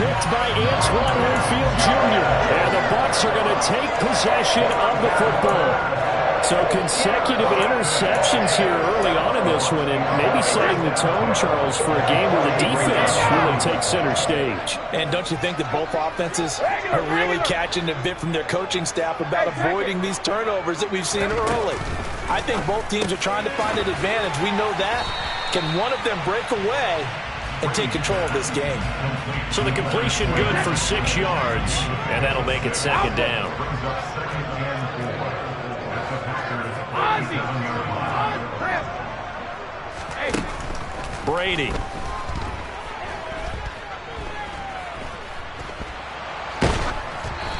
Picked by Antoine Winfield Jr. And the Bucs are going to take possession of the football. So consecutive interceptions here early on in this one, and maybe setting the tone, Charles, for a game where the defense really takes center stage. And don't you think that both offenses are really catching a bit from their coaching staff about avoiding these turnovers that we've seen early? I think both teams are trying to find an advantage. We know that. Can one of them break away and take control of this game? So the completion good for 6 yards, and that'll make it second down. Brady.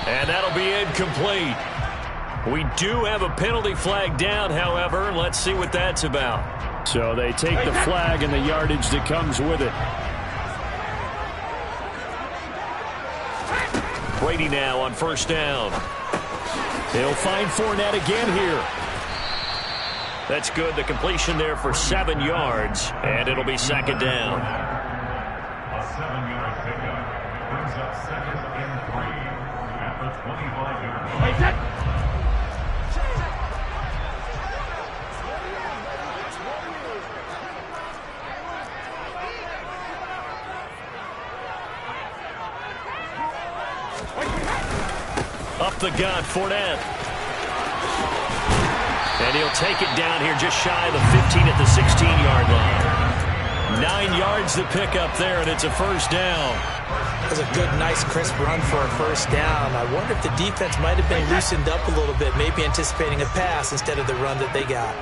And that'll be incomplete. We do have a penalty flag down, however. Let's see what that's about. So they take the flag and the yardage that comes with it. Brady now on first down. They'll find Fournette again here. That's good. The completion there for 7 yards, and it'll be second down. A 7-yard pickup brings up 2nd and 3 at the 25-yard line. Up the gut, Fournette. And he'll take it down here just shy of the 15 at the 16-yard line. 9 yards to pick up there, and it's a first down. That's a good, nice, crisp run for a first down. I wonder if the defense might have been loosened up a little bit, maybe anticipating a pass instead of the run that they got.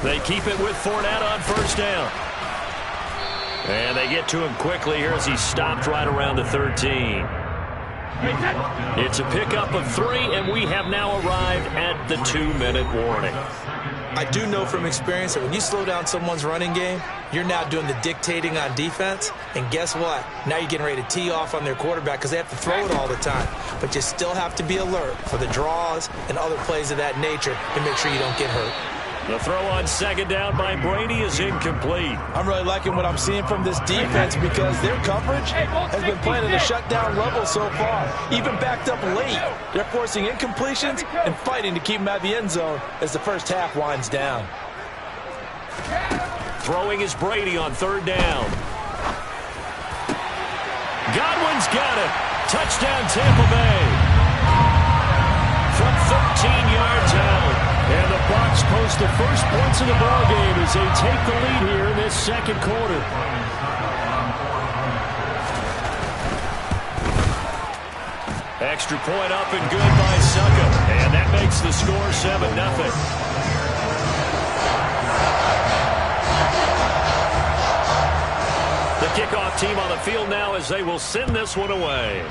They keep it with Fournette on first down. And they get to him quickly here as he stopped right around the 13. It's a pickup of 3, and we have now arrived at the 2-minute warning. I do know from experience that when you slow down someone's running game, you're now doing the dictating on defense. And guess what? Now you're getting ready to tee off on their quarterback because they have to throw it all the time. But you still have to be alert for the draws and other plays of that nature to make sure you don't get hurt. The throw on second down by Brady is incomplete. I'm really liking what I'm seeing from this defense because their coverage has been playing at a shutdown level so far. Even backed up late, they're forcing incompletions and fighting to keep them out of the end zone as the first half winds down. Throwing is Brady on third down. Godwin's got it. Touchdown Tampa Bay. From 13 yards out. And the Bucs post the first points of the ballgame as they take the lead here in this second quarter. Extra point up and good by Suckup. And that makes the score 7-0. The kickoff team on the field now as they will send this one away.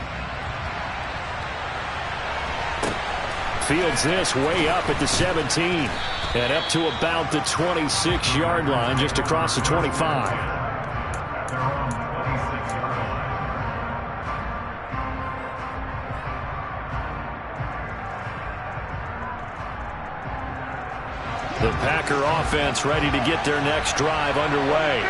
Fields this way up at the 17 and up to about the 26-yard line, just across the 25. The Packer offense ready to get their next drive underway.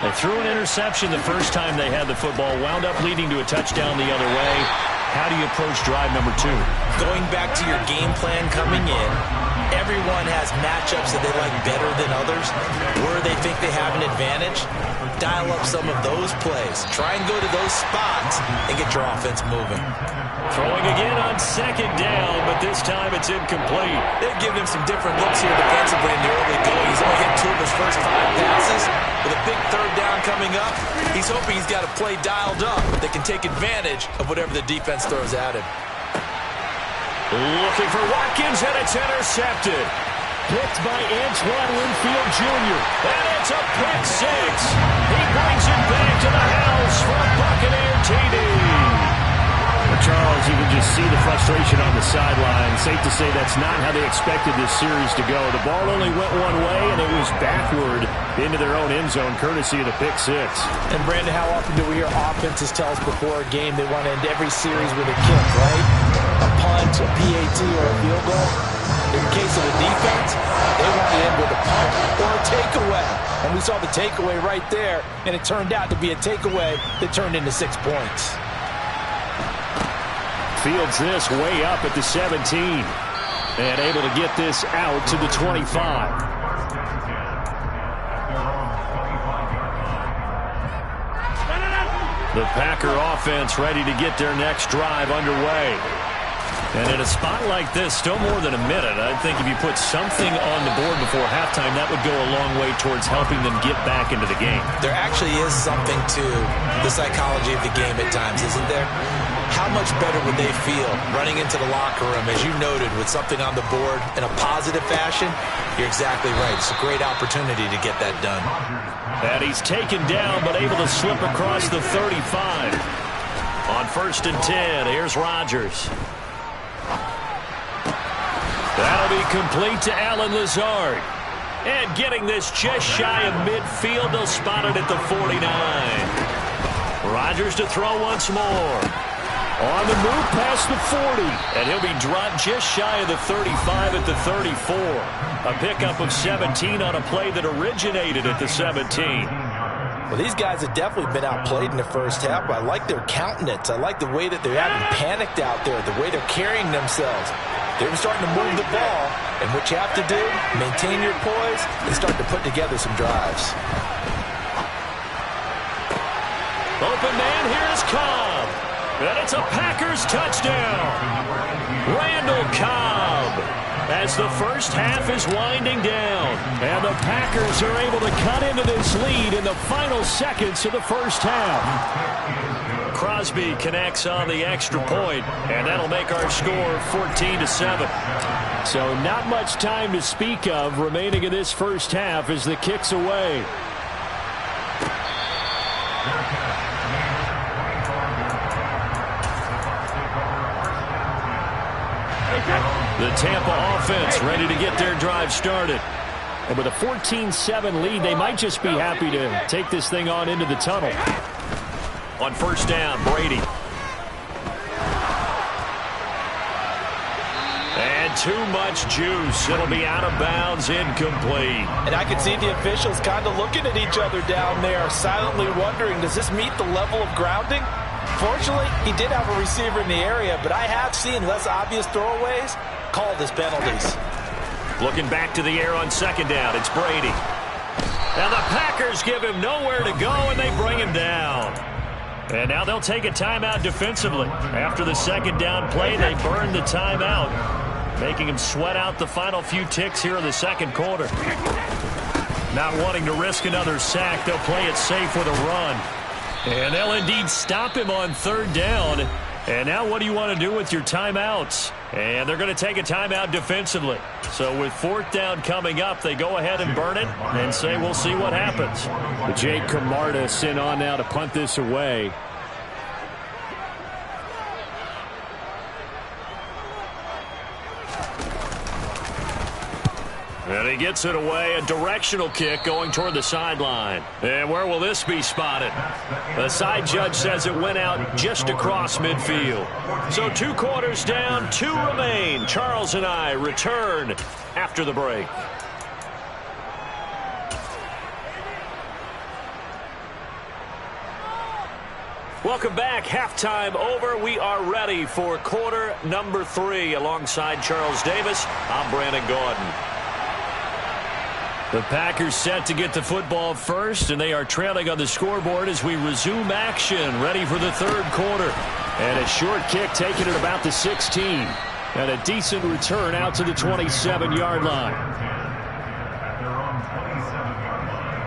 They threw an interception the first time they had the football, wound up leading to a touchdown the other way. How do you approach drive number 2? Going back to your game plan coming in, everyone has matchups that they like better than others. Where they think they have an advantage, dial up some of those plays. Try and go to those spots and get your offense moving. Throwing again on second down, but this time it's incomplete. They've given him some different looks here defensively in the early going. He's only hit 2 of his first 5 passes. With a big third down coming up, he's hoping he's got a play dialed up that can take advantage of whatever the defense throws at him. Looking for Watkins, and it's intercepted. Picked by Antoine Winfield Jr. And it's a pick 6. He brings it back to the house for a Buccaneer TD. Charles, you can just see the frustration on the sideline. Safe to say that's not how they expected this series to go. The ball only went one way, and it was backward into their own end zone, courtesy of the pick six. And, Brandon, how often do we hear offenses tell us before a game they want to end every series with a kick, right? A punt, a PAT, or a field goal? In the case of the defense, they want to end with a punt or a takeaway. And we saw the takeaway right there, and it turned out to be a takeaway that turned into 6 points. Fields this way up at the 17. And able to get this out to the 25. The Packer offense ready to get their next drive underway. And in a spot like this, still more than a minute, I think if you put something on the board before halftime, that would go a long way towards helping them get back into the game. There actually is something to the psychology of the game at times, isn't there? How much better would they feel running into the locker room, as you noted, with something on the board in a positive fashion? You're exactly right. It's a great opportunity to get that done. And he's taken down, but able to slip across the 35. On 1st and 10, here's Rodgers. That'll be complete to Allen Lazard. And getting this just shy of midfield, they'll spot it at the 49. Rodgers to throw once more. On the move past the 40. And he'll be dropped just shy of the 35 at the 34. A pickup of 17 on a play that originated at the 17. Well, these guys have definitely been outplayed in the first half, but I like their countenance. I like the way that they haven't panicked out there, the way they're carrying themselves. They're starting to move the ball, and what you have to do, maintain your poise and start to put together some drives. Open man, here's Cobb. And it's a Packers touchdown. Randall Cobb. As the first half is winding down. And the Packers are able to cut into this lead in the final seconds of the first half. Crosby connects on the extra point, and that'll make our score 14-7. So not much time to speak of remaining in this first half as the kick's away. The Tampa offense ready to get their drive started. And with a 14-7 lead, they might just be happy to take this thing on into the tunnel. On 1st down, Brady. And too much juice. It'll be out of bounds, incomplete. And I can see the officials kind of looking at each other down there, silently wondering, does this meet the level of grounding? Fortunately, he did have a receiver in the area, but I have seen less obvious throwaways called as penalties. Looking back to the air on 2nd down, it's Brady. Now the Packers give him nowhere to go, and they bring him down. And now they'll take a timeout defensively. After the 2nd down play, they burn the timeout, making him sweat out the final few ticks here in the 2nd quarter. Not wanting to risk another sack, they'll play it safe with a run. And they'll indeed stop him on 3rd down. And now what do you want to do with your timeouts? And they're going to take a timeout defensively. So with 4th down coming up, they go ahead and burn it and say we'll see what happens. Jake Camarda sent on now to punt this away. And he gets it away, a directional kick going toward the sideline. And where will this be spotted? The side judge says it went out just across midfield. So 2 quarters down, 2 remain. Charles and I return after the break. Welcome back. Halftime over. We are ready for quarter number 3. Alongside Charles Davis, I'm Brandon Gordon. The Packers set to get the football first, and they are trailing on the scoreboard as we resume action, ready for the 3rd quarter. And a short kick taken at about the 16. And a decent return out to the 27-yard line. At their own 27-yard line.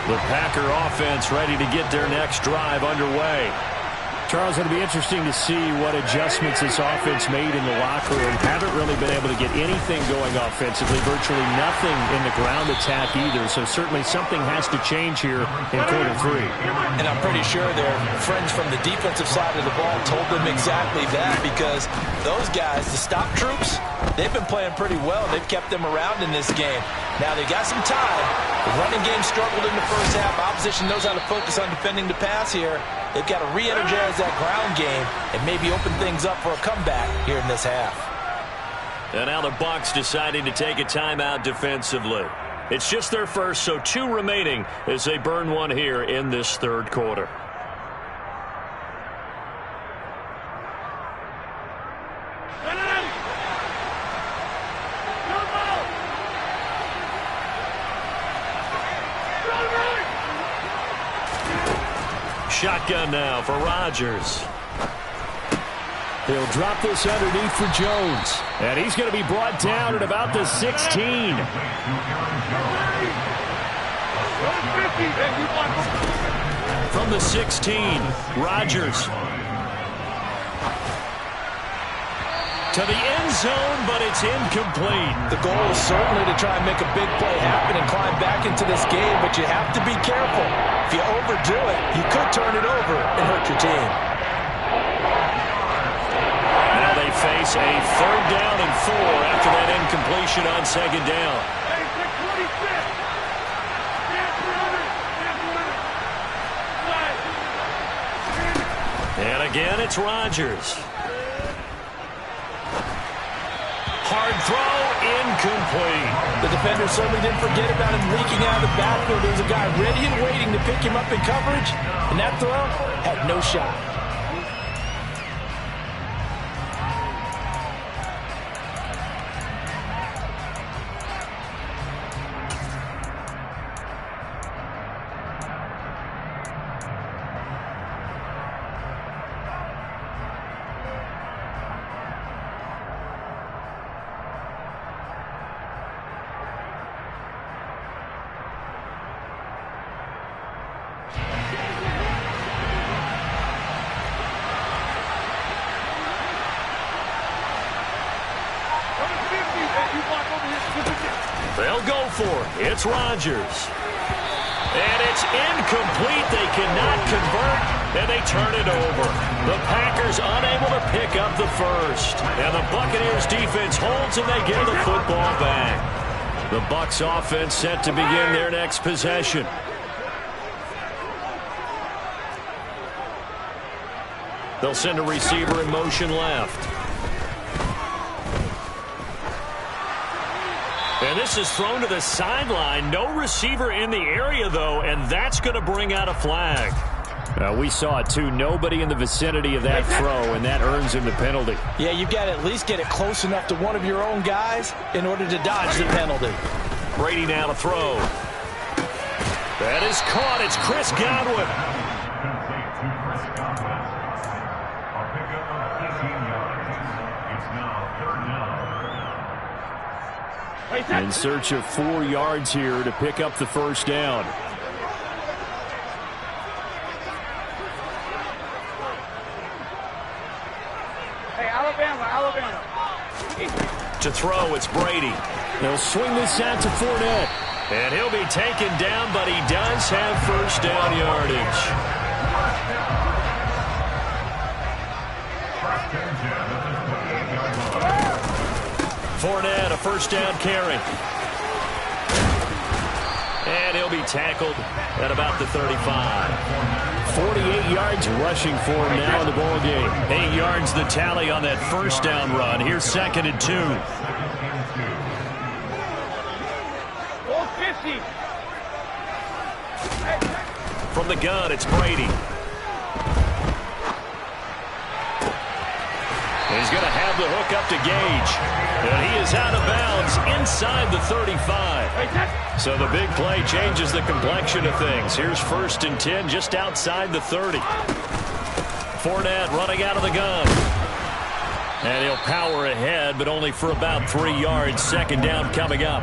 The Packer offense ready to get their next drive underway. Charles, it'll be interesting to see what adjustments this offense made in the locker room. Haven't really been able to get anything going offensively, virtually nothing in the ground attack either. So certainly something has to change here in quarter 3. And I'm pretty sure their friends from the defensive side of the ball told them exactly that, because those guys, the stop troops, they've been playing pretty well. They've kept them around in this game. Now they got some time. The running game struggled in the first half. Opposition knows how to focus on defending the pass here. They've got to re-energize that ground game and maybe open things up for a comeback here in this half. And now the Bucs deciding to take a timeout defensively. It's just their first, so 2 remaining as they burn one here in this third quarter. Shotgun now for Rodgers. He'll drop this underneath for Jones. And he's going to be brought down at about the 16. From the 16, Rodgers. To the end zone, but it's incomplete. The goal is certainly to try and make a big play happen and climb back into this game, but you have to be careful. If you overdo it, you could turn it over and hurt your team. Now they face a 3rd down and 4 after that incompletion on 2nd down. And again, it's Rodgers. Hard throw, incomplete. The defender certainly didn't forget about him leaking out of the backfield. There was a guy ready and waiting to pick him up in coverage, and that throw had no shot. They'll go for it. It's Rodgers. And it's incomplete. They cannot convert, and they turn it over. The Packers unable to pick up the first. And the Buccaneers defense holds, and they get the football back. The Bucs offense set to begin their next possession. They'll send a receiver in motion left. And this is thrown to the sideline. No receiver in the area, though, and that's going to bring out a flag. We saw it, too. Nobody in the vicinity of that throw, and that earns him the penalty. Yeah, you've got to at least get it close enough to one of your own guys in order to dodge the penalty. Brady now to throw. That is caught. It's Chris Godwin. Complete to Chris Godwin. A pickup of 18 yards. It's now 3rd down. In search of 4 yards here to pick up the first down. Hey, Alabama. To throw, it's Brady. They'll swing this out to Fournette. And he'll be taken down, but he does have first down yardage. Fournette, a first down carry. And he'll be tackled at about the 35. 48 yards rushing for him now in the ball game. 8 yards the tally on that first down run. Here's 2nd and 2. 50. From the gun, it's Brady. He's going to have the hook up to Gage. And he is out of bounds inside the 35. So the big play changes the complexion of things. Here's 1st and 10 just outside the 30. Fournette running out of the gun. And he'll power ahead, but only for about 3 yards. 2nd down coming up.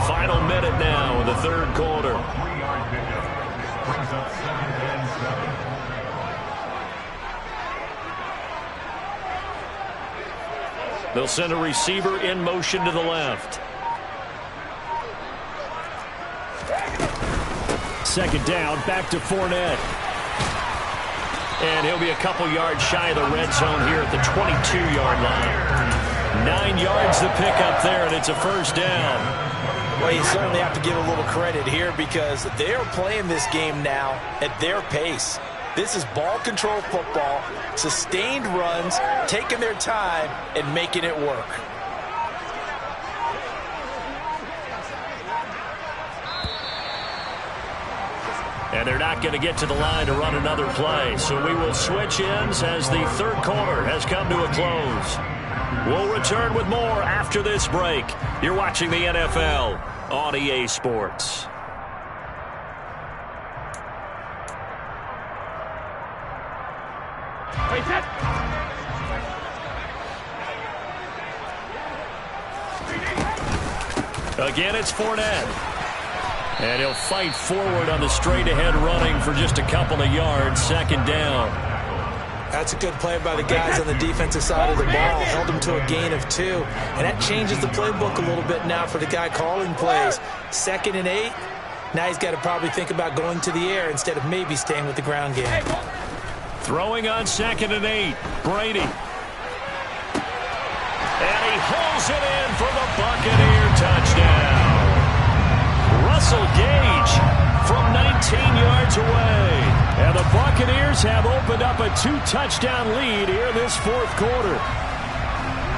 Final minute now in the 3rd quarter. They'll send a receiver in motion to the left. Second down, back to Fournette. And he'll be a couple yards shy of the red zone here at the 22-yard line. 9 yards to pick up there, and it's a first down. Well, you certainly have to give a little credit here because they are playing this game now at their pace. This is ball control football, sustained runs, taking their time, and making it work. And they're not going to get to the line to run another play. So we will switch ends as the third quarter has come to a close. We'll return with more after this break. You're watching the NFL on EA Sports. Again, it's Fournette. And he'll fight forward on the straight-ahead running for just a couple of yards. Second down. That's a good play by the guys on the defensive side of the ball. Held them to a gain of 2. And that changes the playbook a little bit now for the guy calling plays. 2nd and 8. Now he's got to probably think about going to the air instead of maybe staying with the ground game. Throwing on 2nd and 8. Brady. And he hauls it in for the Buccaneer touchdown. Russell Gage from 19 yards away. And the Buccaneers have opened up a 2-touchdown lead here this fourth quarter.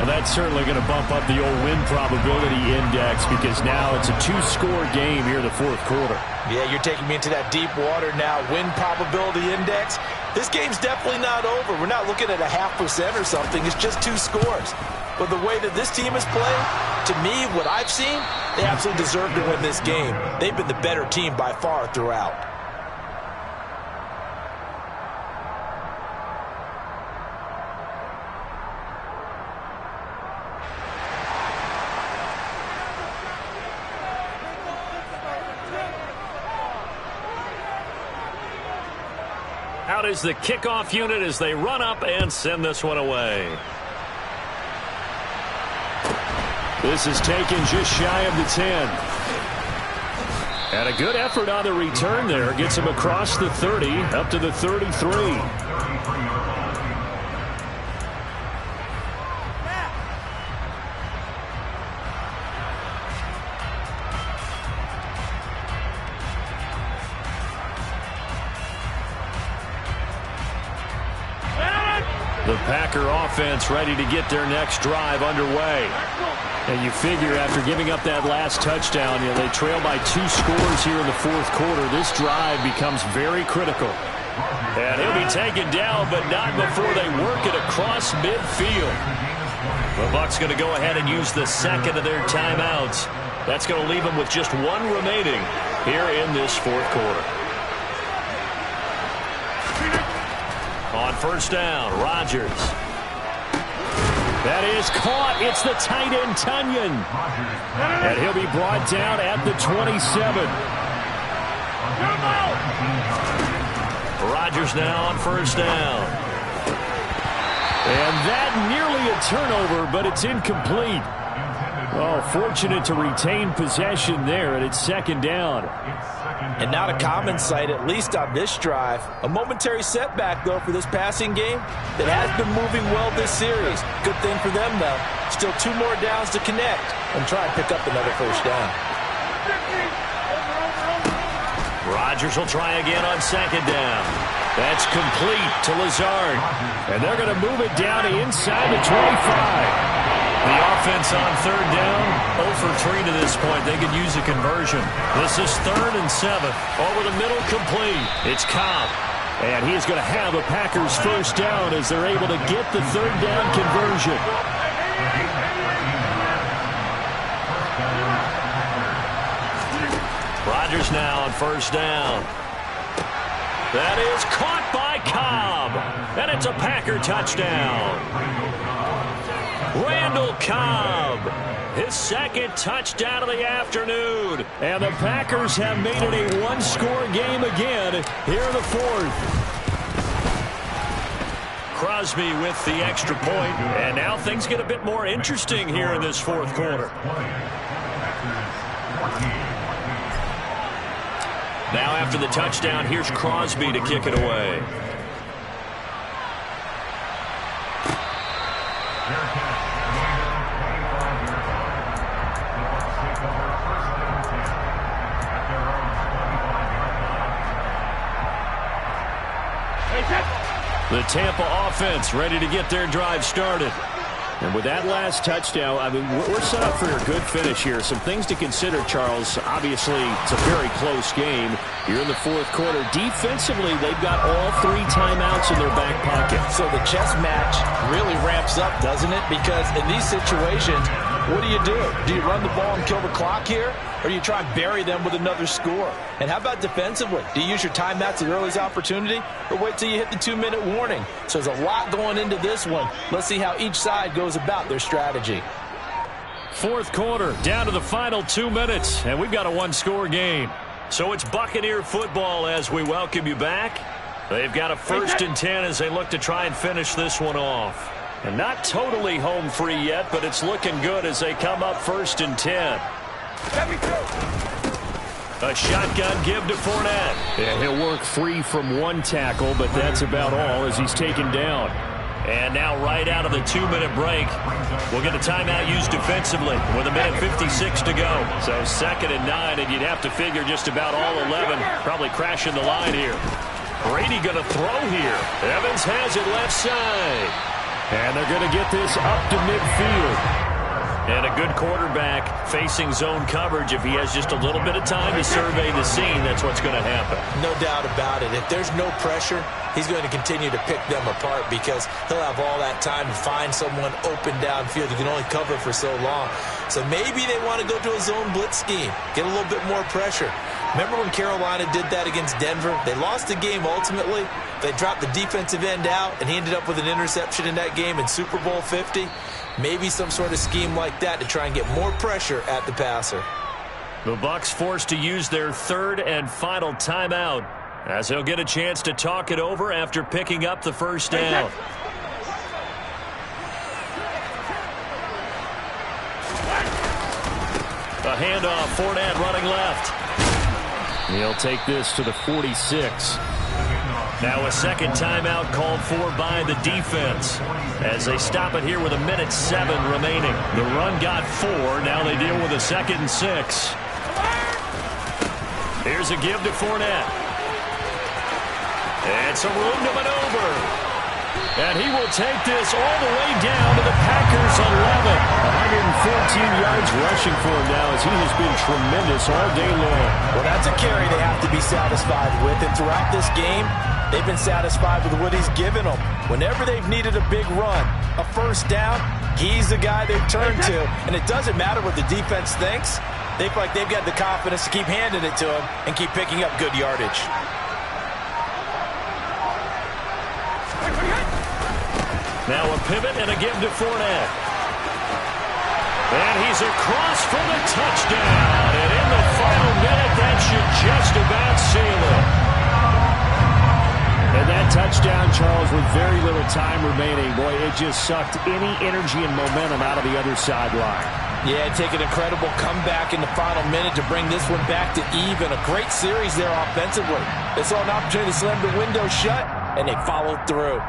And that's certainly going to bump up the old win probability index because now it's a 2-score game here in the fourth quarter. Yeah, you're taking me into that deep water now. Win probability index. This game's definitely not over. We're not looking at a 0.5% or something. It's just 2 scores. But the way that this team is playing, to me, what I've seen, they absolutely deserve to win this game. They've been the better team by far throughout. Out is the kickoff unit as they run up and send this one away. This is taken just shy of the 10. And a good effort on the return there. Gets him across the 30, up to the 33. The Packer offense ready to get their next drive underway. And you figure after giving up that last touchdown, they trail by 2 scores here in the fourth quarter. This drive becomes very critical. And he'll be taken down, but not before they work it across midfield. The Bucs going to go ahead and use the second of their timeouts. That's going to leave them with just 1 remaining here in this fourth quarter. On first down, Rodgers. That is caught. It's the tight end, Tunyon. And he'll be brought down at the 27. Rodgers now on first down. And that nearly a turnover, but it's incomplete. Well, fortunate to retain possession there, and it's second down. And not a common sight, at least on this drive. A momentary setback, though, for this passing game that has been moving well this series. Good thing for them, though. Still 2 more downs to connect and try and pick up another first down. Rodgers will try again on second down. That's complete to Lazard. And they're going to move it down inside the 25. The offense on third down, 0 for 3 to this point. They could use a conversion. This is 3rd and 7. Over the middle, complete. It's Cobb. And he's going to have the Packers first down as they're able to get the third down conversion. Rodgers now on first down. That is caught by Cobb. And it's a Packer touchdown. Randall Cobb, his second touchdown of the afternoon. And the Packers have made it a 1-score game again here in the fourth. Crosby with the extra point. And now things get a bit more interesting here in this fourth quarter. Now after the touchdown, here's Crosby to kick it away. The Tampa offense ready to get their drive started. And with that last touchdown, I mean, we're set up for a good finish here. Some things to consider, Charles. Obviously, it's a very close game. You're in the fourth quarter. Defensively, they've got all 3 timeouts in their back pocket. So the chess match really ramps up, doesn't it? Because in these situations, what do? Do you run the ball and kill the clock here? Or do you try and bury them with another score? And how about defensively? Do you use your timeouts at the earliest opportunity? Or wait till you hit the 2-minute warning? So there's a lot going into this one. Let's see how each side goes about their strategy. Fourth quarter, down to the final 2 minutes, and we've got a one-score game. So it's Buccaneer football as we welcome you back. They've got a 1st and 10 as they look to try and finish this one off. And not totally home free yet, but it's looking good as they come up 1st and 10. A shotgun give to Fournette. Yeah, he'll work free from 1 tackle, but that's about all as he's taken down. And now right out of the 2-minute break, we'll get a timeout used defensively with 1:56 to go. So 2nd and 9, and you'd have to figure just about all 11 probably crashing the line here. Brady going to throw here. Evans has it left side. And they're going to get this up to midfield. And a good quarterback facing zone coverage. If he has just a little bit of time to survey the scene, that's what's going to happen. No doubt about it. If there's no pressure, he's going to continue to pick them apart because he'll have all that time to find someone open downfield. He can only cover for so long. So maybe they want to go to a zone blitz scheme, get a little bit more pressure. Remember when Carolina did that against Denver? They lost the game ultimately. They dropped the defensive end out, and he ended up with an interception in that game in Super Bowl 50. Maybe some sort of scheme like that to try and get more pressure at the passer. The Bucs forced to use their 3rd and final timeout as they'll get a chance to talk it over after picking up the 1st down. A handoff, Fournette running left. He'll take this to the 46. Now a 2nd timeout called for by the defense as they stop it here with 1:07 remaining. The run got 4. Now they deal with a 2nd and 6. Here's a give to Fournette. And some room to maneuver. And he will take this all the way down to the Packers 11. 114 yards rushing for him now as he has been tremendous all day long. Well, that's a carry they have to be satisfied with. And throughout this game, they've been satisfied with what he's given them. Whenever they've needed a big run, a 1st down, he's the guy they've turned to. And it doesn't matter what the defense thinks. They feel like they've got the confidence to keep handing it to him and keep picking up good yardage. Now a pivot and a give to Fournette. And he's across for the touchdown. And in the final minute, that should just about seal it. And that touchdown, Charles, with very little time remaining, boy, it just sucked any energy and momentum out of the other sideline. Yeah, take an incredible comeback in the final minute to bring this one back to even. A great series there offensively. They saw an opportunity to slam the window shut, and they followed through.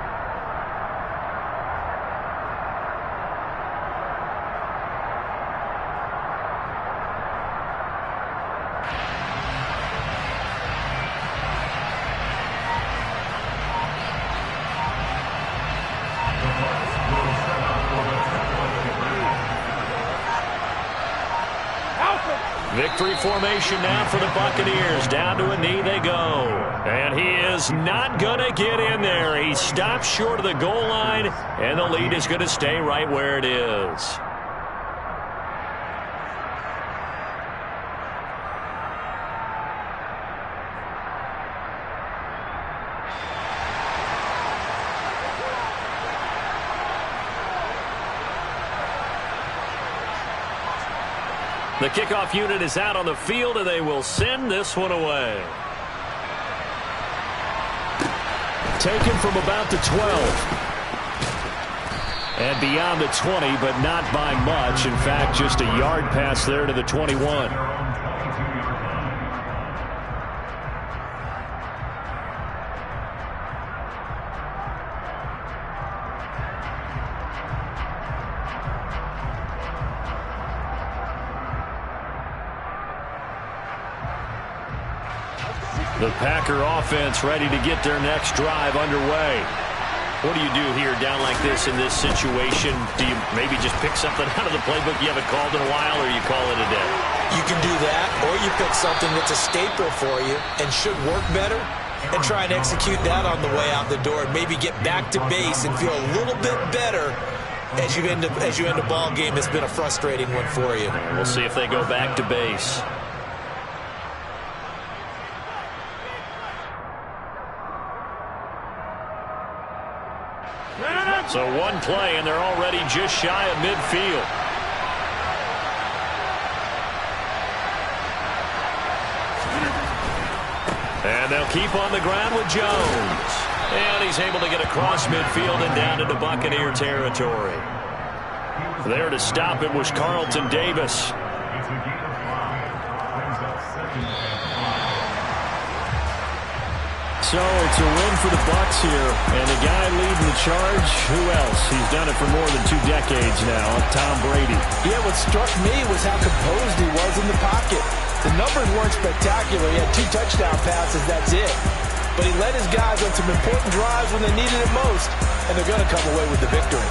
Victory formation now for the Buccaneers. Down to a knee they go. And he is not going to get in there. He stops short of the goal line, and the lead is going to stay right where it is. The kickoff unit is out on the field, and they will send this one away. Taken from about the 12. And beyond the 20, but not by much. In fact, just a yard pass there to the 21. The Packer offense ready to get their next drive underway. What do you do here down like this in this situation? Do you maybe just pick something out of the playbook you haven't called in a while, or you call it a day? You can do that, or you pick something that's a staple for you and should work better and try and execute that on the way out the door and maybe get back to base and feel a little bit better as you end a ball game that's been a frustrating one for you. We'll see if they go back to base. So one play, and they're already just shy of midfield. And they'll keep on the ground with Jones. And he's able to get across midfield and down into Buccaneer territory. There to stop it was Carlton Davis. So it's a win for the Bucs here, and the guy leading the charge, who else? He's done it for more than 2 decades now, Tom Brady. Yeah, what struck me was how composed he was in the pocket. The numbers weren't spectacular. He had 2 touchdown passes, that's it. But he led his guys on some important drives when they needed it most, and they're going to come away with the victory.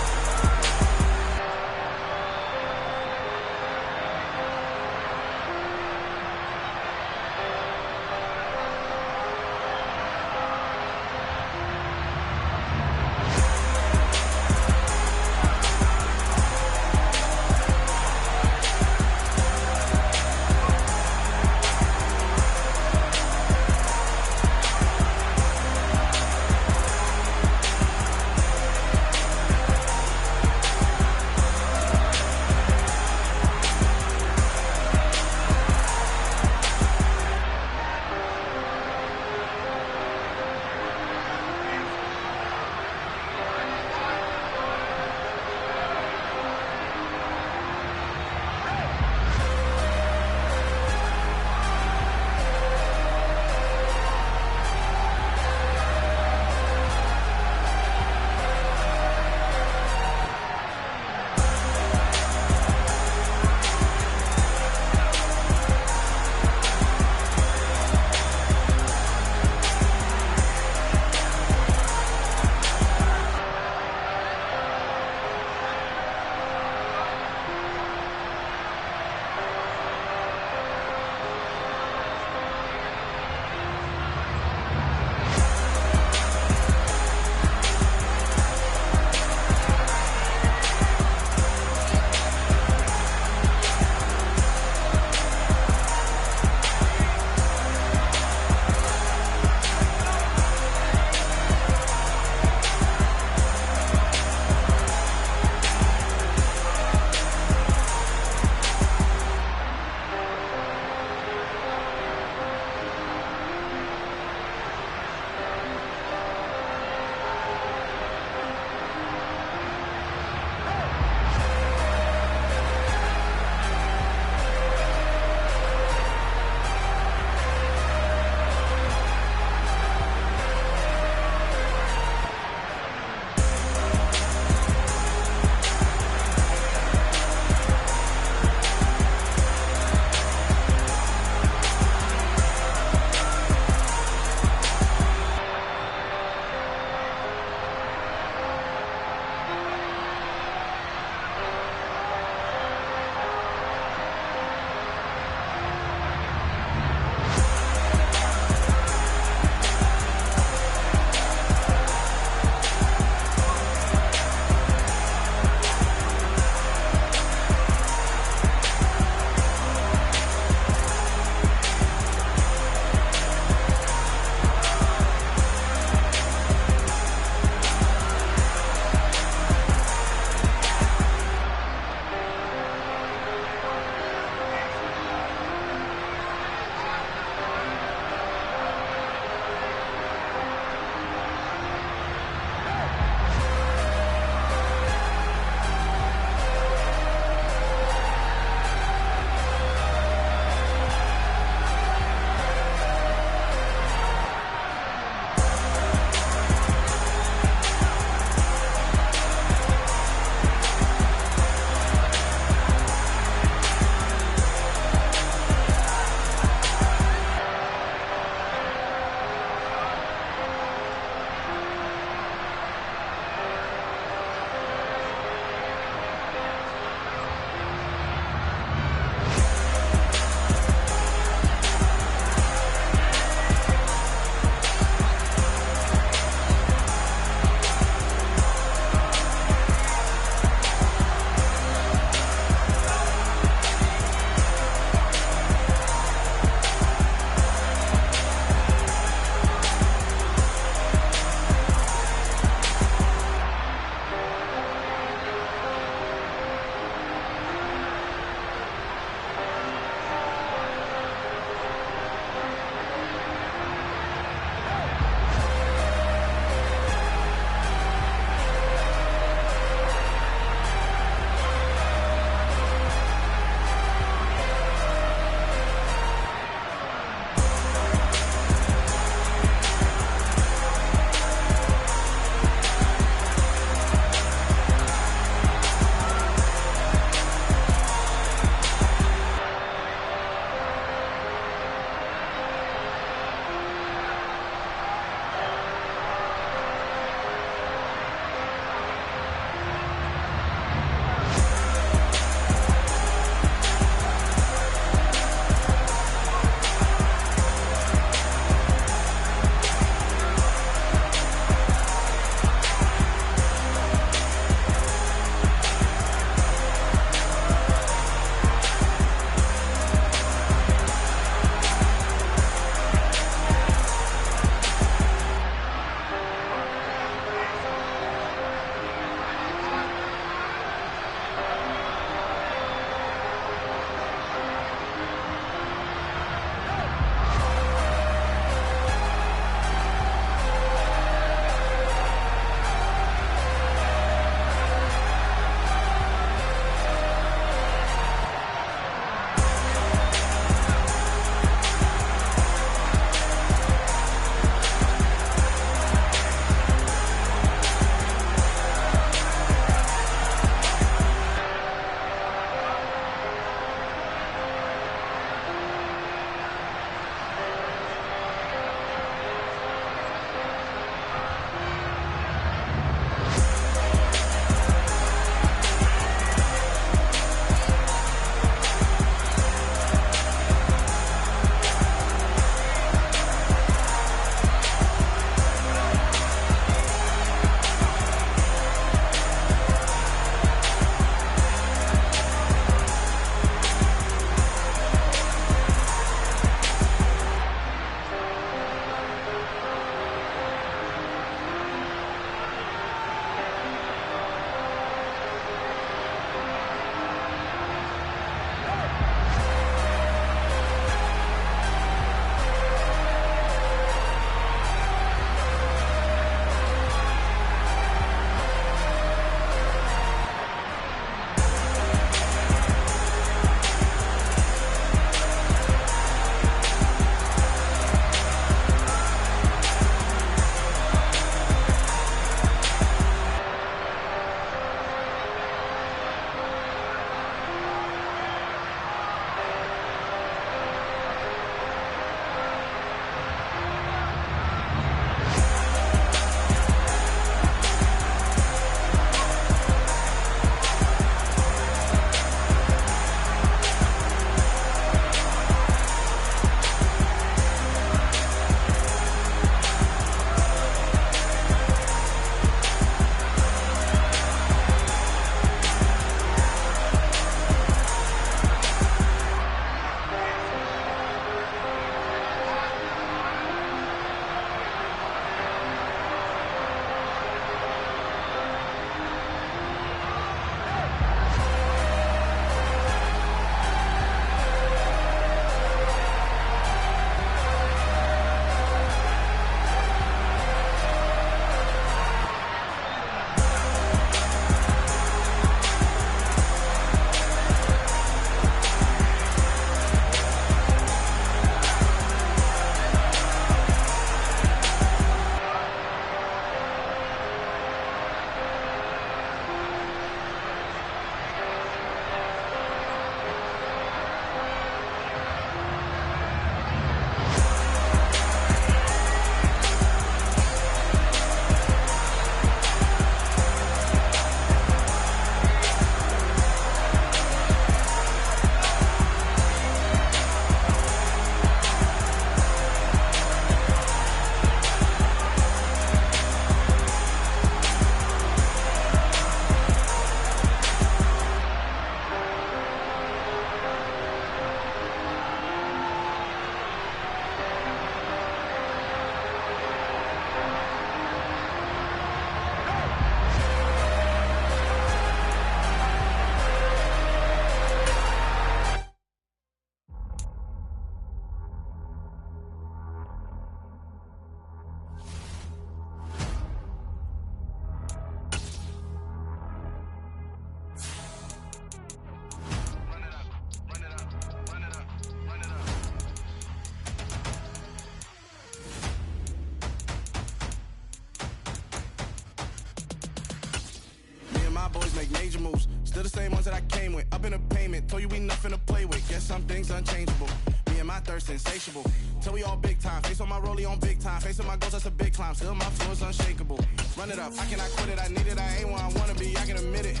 my boys make major moves. Still the same ones that I came with. Up in the payment, told you we nothing to play with. Guess some things unchangeable. Me and my thirst insatiable. Till we all big time. Face on my rollie on big time. Face on my goals, that's a big climb. Still my flow is unshakable. Run it up, I cannot quit it. I need it, I ain't where I wanna be, I can admit it.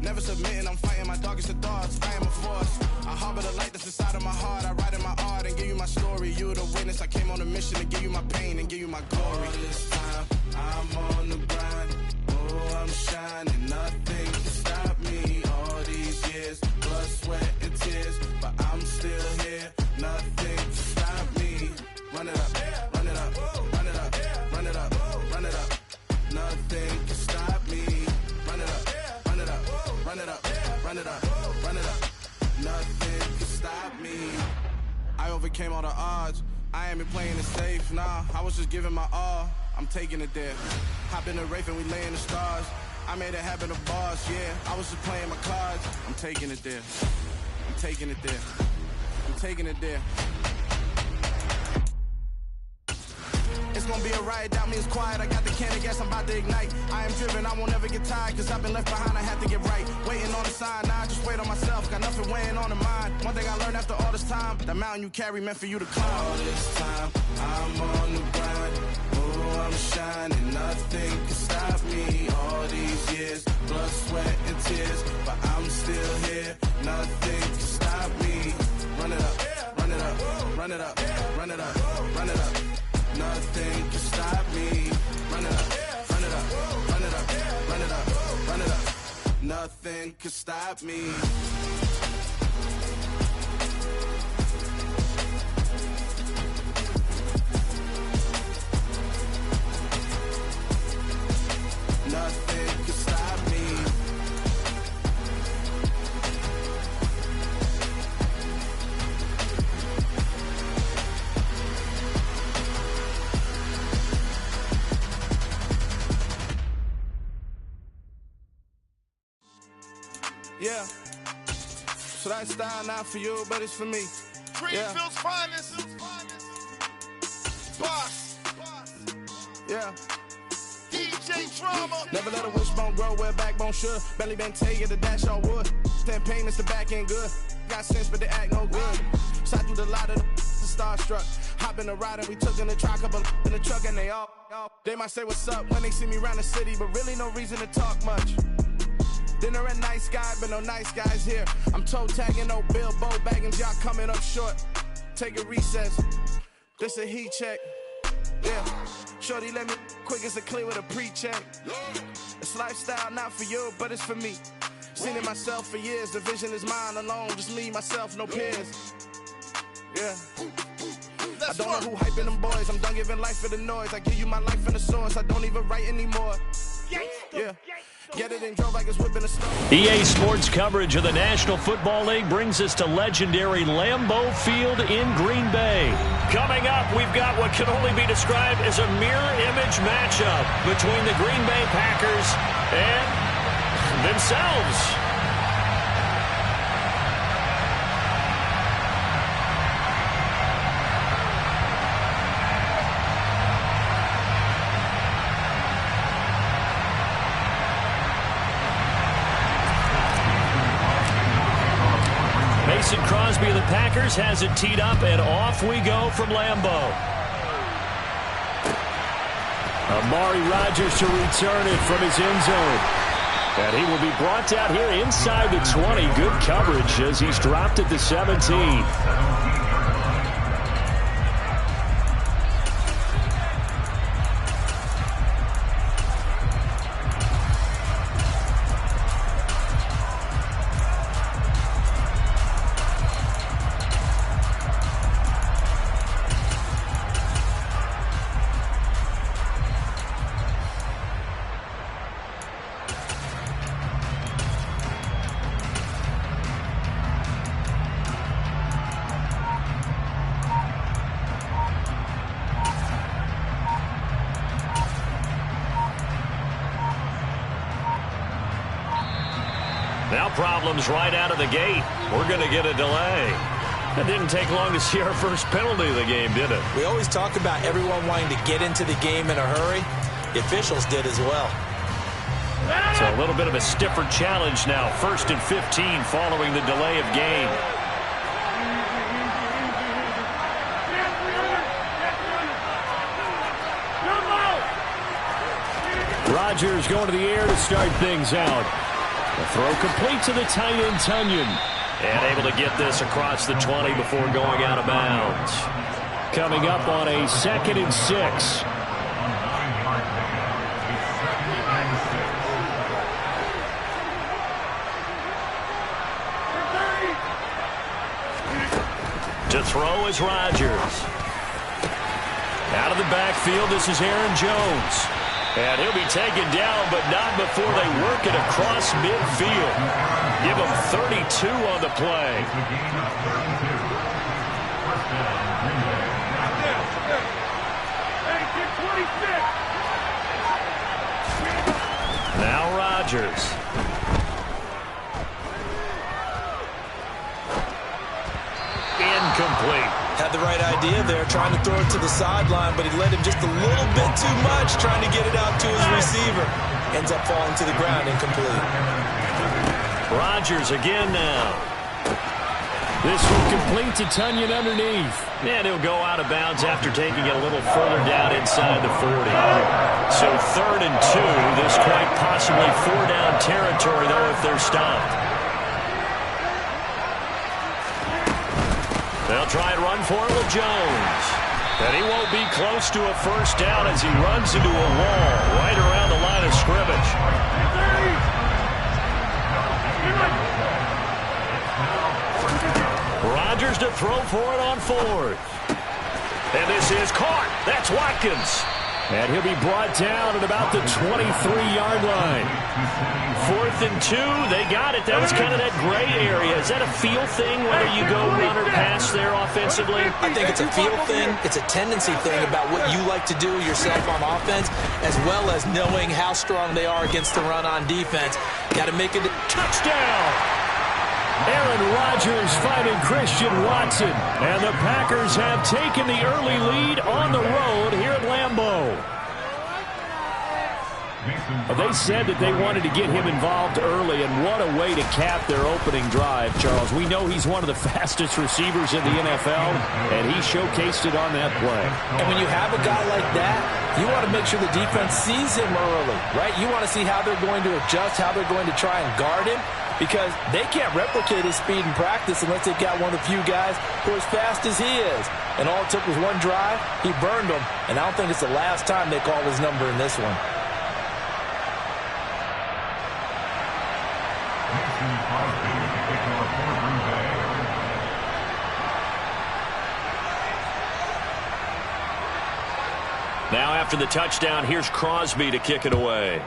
Never submitting, I'm fighting my darkest of thoughts. I am a force. I harbor the light that's inside of my heart. I write in my art and give you my story. You the witness, I came on a mission to give you my pain and give you my glory. All this time, I'm on the grind. Oh, I'm shining, nothing can stop me. All these years, blood, sweat, and tears, but I'm still here. Nothing can stop me. Run it up, run it up, run it up, run it up, run it up. Nothing can stop me. Run it up, run it up, run it up, run it up, run it up. Nothing can stop me. I overcame all the odds. I ain't been playing it safe, nah. I was just giving my all. I'm taking it there. Hop in the Wraith and we lay in the stars. I made it happen to boss, yeah. I was just playing my cards. I'm taking it there. I'm taking it there. I'm taking it there. It's gonna be a riot, doubt me it's quiet. I got the can of gas, I'm about to ignite. I am driven, I won't ever get tired, cause I've been left behind, I have to get right. Waiting on the sign, now I just wait on myself. Got nothing weighing on the mind. One thing I learned after all this time, the mountain you carry meant for you to climb. All this time, I'm on the grind. Oh, I'm shining, nothing can stop me. All these years, blood, sweat, and tears, but I'm still here. Nothing can stop me. Run it up, run it up, run it up, run it up, run it up. Nothing can stop me. Run it up, run it up, run it up, run it up, run it up. Nothing can stop me. Nothing can stop me. Yeah, so that style not for you, but it's for me. Greenfield's finest. Boss. Yeah. DJ Drama. Never let a wishbone grow where a backbone should. Belly been tell you the dash all wood. 10 payments, the back end good. Got sense, but they act no good. Shot through the lot of the starstruck. Hop in the ride and we took in the truck, couple in the truck, and they might say what's up when they see me around the city, but really no reason to talk much. Dinner at nice guy, but no nice guys here. I'm toe tagging, no Bilbo baggins, y'all coming up short. Take a recess. This a heat check. Yeah. Shorty let me quick as a clear with a pre-check. It's lifestyle not for you, but it's for me. Seen it myself for years. The vision is mine alone. Just me, myself, no peers. Yeah. I don't know who hyping them boys. I'm done giving life for the noise. I give you my life in the source. I don't even write anymore. Yeah. Get it and drove like it's whipping the snow. EA Sports coverage of the National Football League brings us to legendary Lambeau Field in Green Bay. Coming up, we've got what can only be described as a mirror image matchup between the Green Bay Packers and themselves. Mason Crosby of the Packers has it teed up, and off we go from Lambeau. Amari Rodgers to return it from his end zone. And he will be brought down here inside the 20. Good coverage as he's dropped at the 17. Now problems right out of the gate. We're going to get a delay. It didn't take long to see our first penalty of the game, did it? We always talk about everyone wanting to get into the game in a hurry. The officials did as well. So a little bit of a stiffer challenge now. 1st and 15 following the delay of game. Rodgers going to the air to start things out. The throw complete to the tight end, Tunyon. And able to get this across the 20 before going out of bounds. Coming up on a 2nd and 6. To throw is Rodgers. Out of the backfield, this is Aaron Jones. And he'll be taken down, but not before they work it across midfield. Give him 32 on the play. Now Rodgers. Incomplete. Had the right idea there, trying to throw it to the sideline, but he led him just a little bit too much, trying to get it out to his receiver. Ends up falling to the ground, incomplete. Rodgers again now. This one complete to Tunyon underneath. And he'll go out of bounds after taking it a little further down inside the 40. So 3rd and 2. This quite possibly 4-down territory, though, if they're stopped. They'll try and run for it with Jones. And he won't be close to a 1st down as he runs into a wall right around the line of scrimmage. Rodgers to throw for it on 4th. And this is caught. That's Watkins. And he'll be brought down at about the 23-yard line. 4th and 2. They got it. That was kind of that gray area. Is that a feel thing, whether you go run or pass there offensively? I think it's a feel thing. It's a tendency thing about what you like to do yourself on offense, as well as knowing how strong they are against the run on defense. Got to make it a touchdown. Aaron Rodgers finding Christian Watson. And the Packers have taken the early lead on the road here at Lambeau. They said that they wanted to get him involved early, and what a way to cap their opening drive, Charles. We know he's one of the fastest receivers in the NFL, and he showcased it on that play. And when you have a guy like that, you want to make sure the defense sees him early, right? You want to see how they're going to adjust, how they're going to try and guard him, because they can't replicate his speed in practice unless they've got one of the few guys who are as fast as he is. And all it took was one drive. He burned them, and I don't think it's the last time they call his number in this one. Now after the touchdown, here's Crosby to kick it away.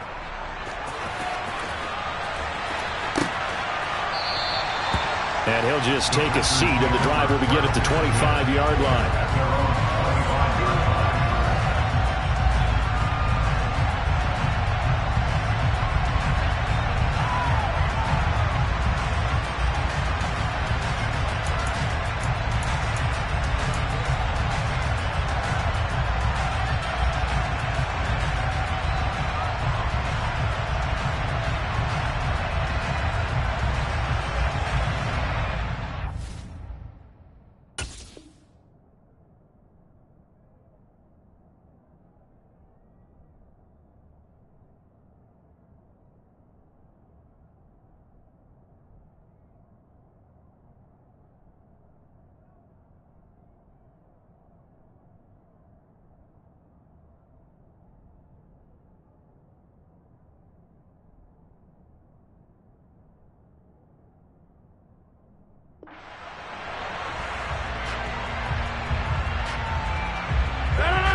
And he'll just take a seat, and the drive will begin at the 25-yard line.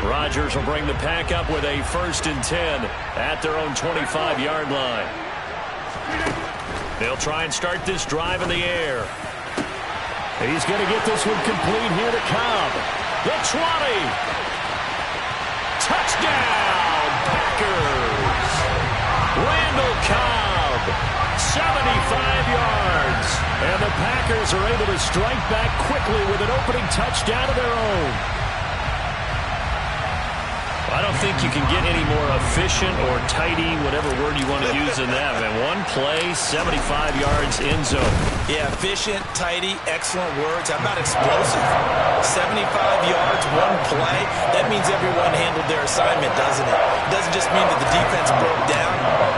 Rodgers will bring the pack up with a 1st and 10 at their own 25-yard line. They'll try and start this drive in the air. He's going to get this one complete here to Cobb. The 20. Touchdown, Packers. Randall Cobb, 75 yards. And the Packers are able to strike back quickly with an opening touchdown of their own. An don't think you can get any more efficient or tidy, whatever word you want to use in that. And one play, 75 yards in zone. Yeah, efficient, tidy, excellent words. How about explosive? 75 yards, one play. That means everyone handled their assignment, doesn't it? It doesn't just mean that the defense broke down.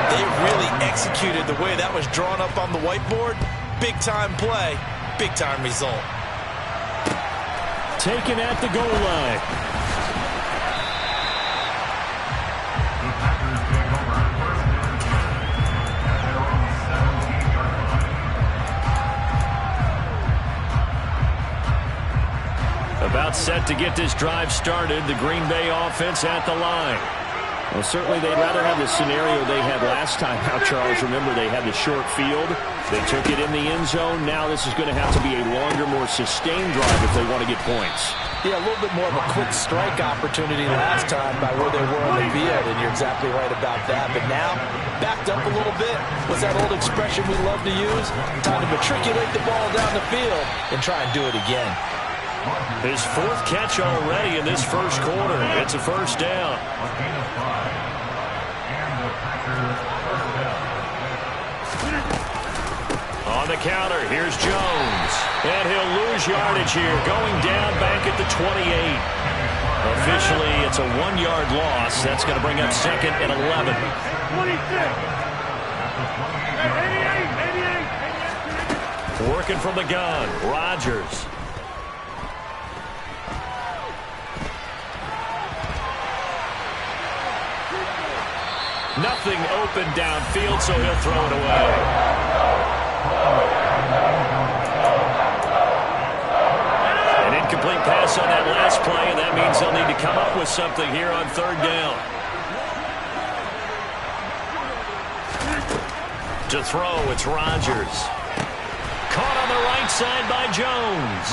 They really executed the way that was drawn up on the whiteboard. Big-time play, big-time result. Taken at the goal line. About set to get this drive started. The Green Bay offense at the line. Well, certainly they'd rather have the scenario they had last time out, Charles. Remember, they had the short field. They took it in the end zone. Now this is going to have to be a longer, more sustained drive if they want to get points. Yeah, a little bit more of a quick strike opportunity last time by where they were on the field, and you're exactly right about that. But now, backed up a little bit. What's that old expression we love to use? Time to matriculate the ball down the field and try and do it again. His fourth catch already in this first quarter. It's a first down. On the counter, here's Jones. And he'll lose yardage here, going down back at the 28. Officially, it's a 1-yard loss. That's going to bring up second and 11. 26. Working from the gun, Rodgers. Nothing open downfield, so he'll throw it away. An incomplete pass on that last play, and that means they'll need to come up with something here on third down. To throw, it's Rodgers. Caught on the right side by Jones.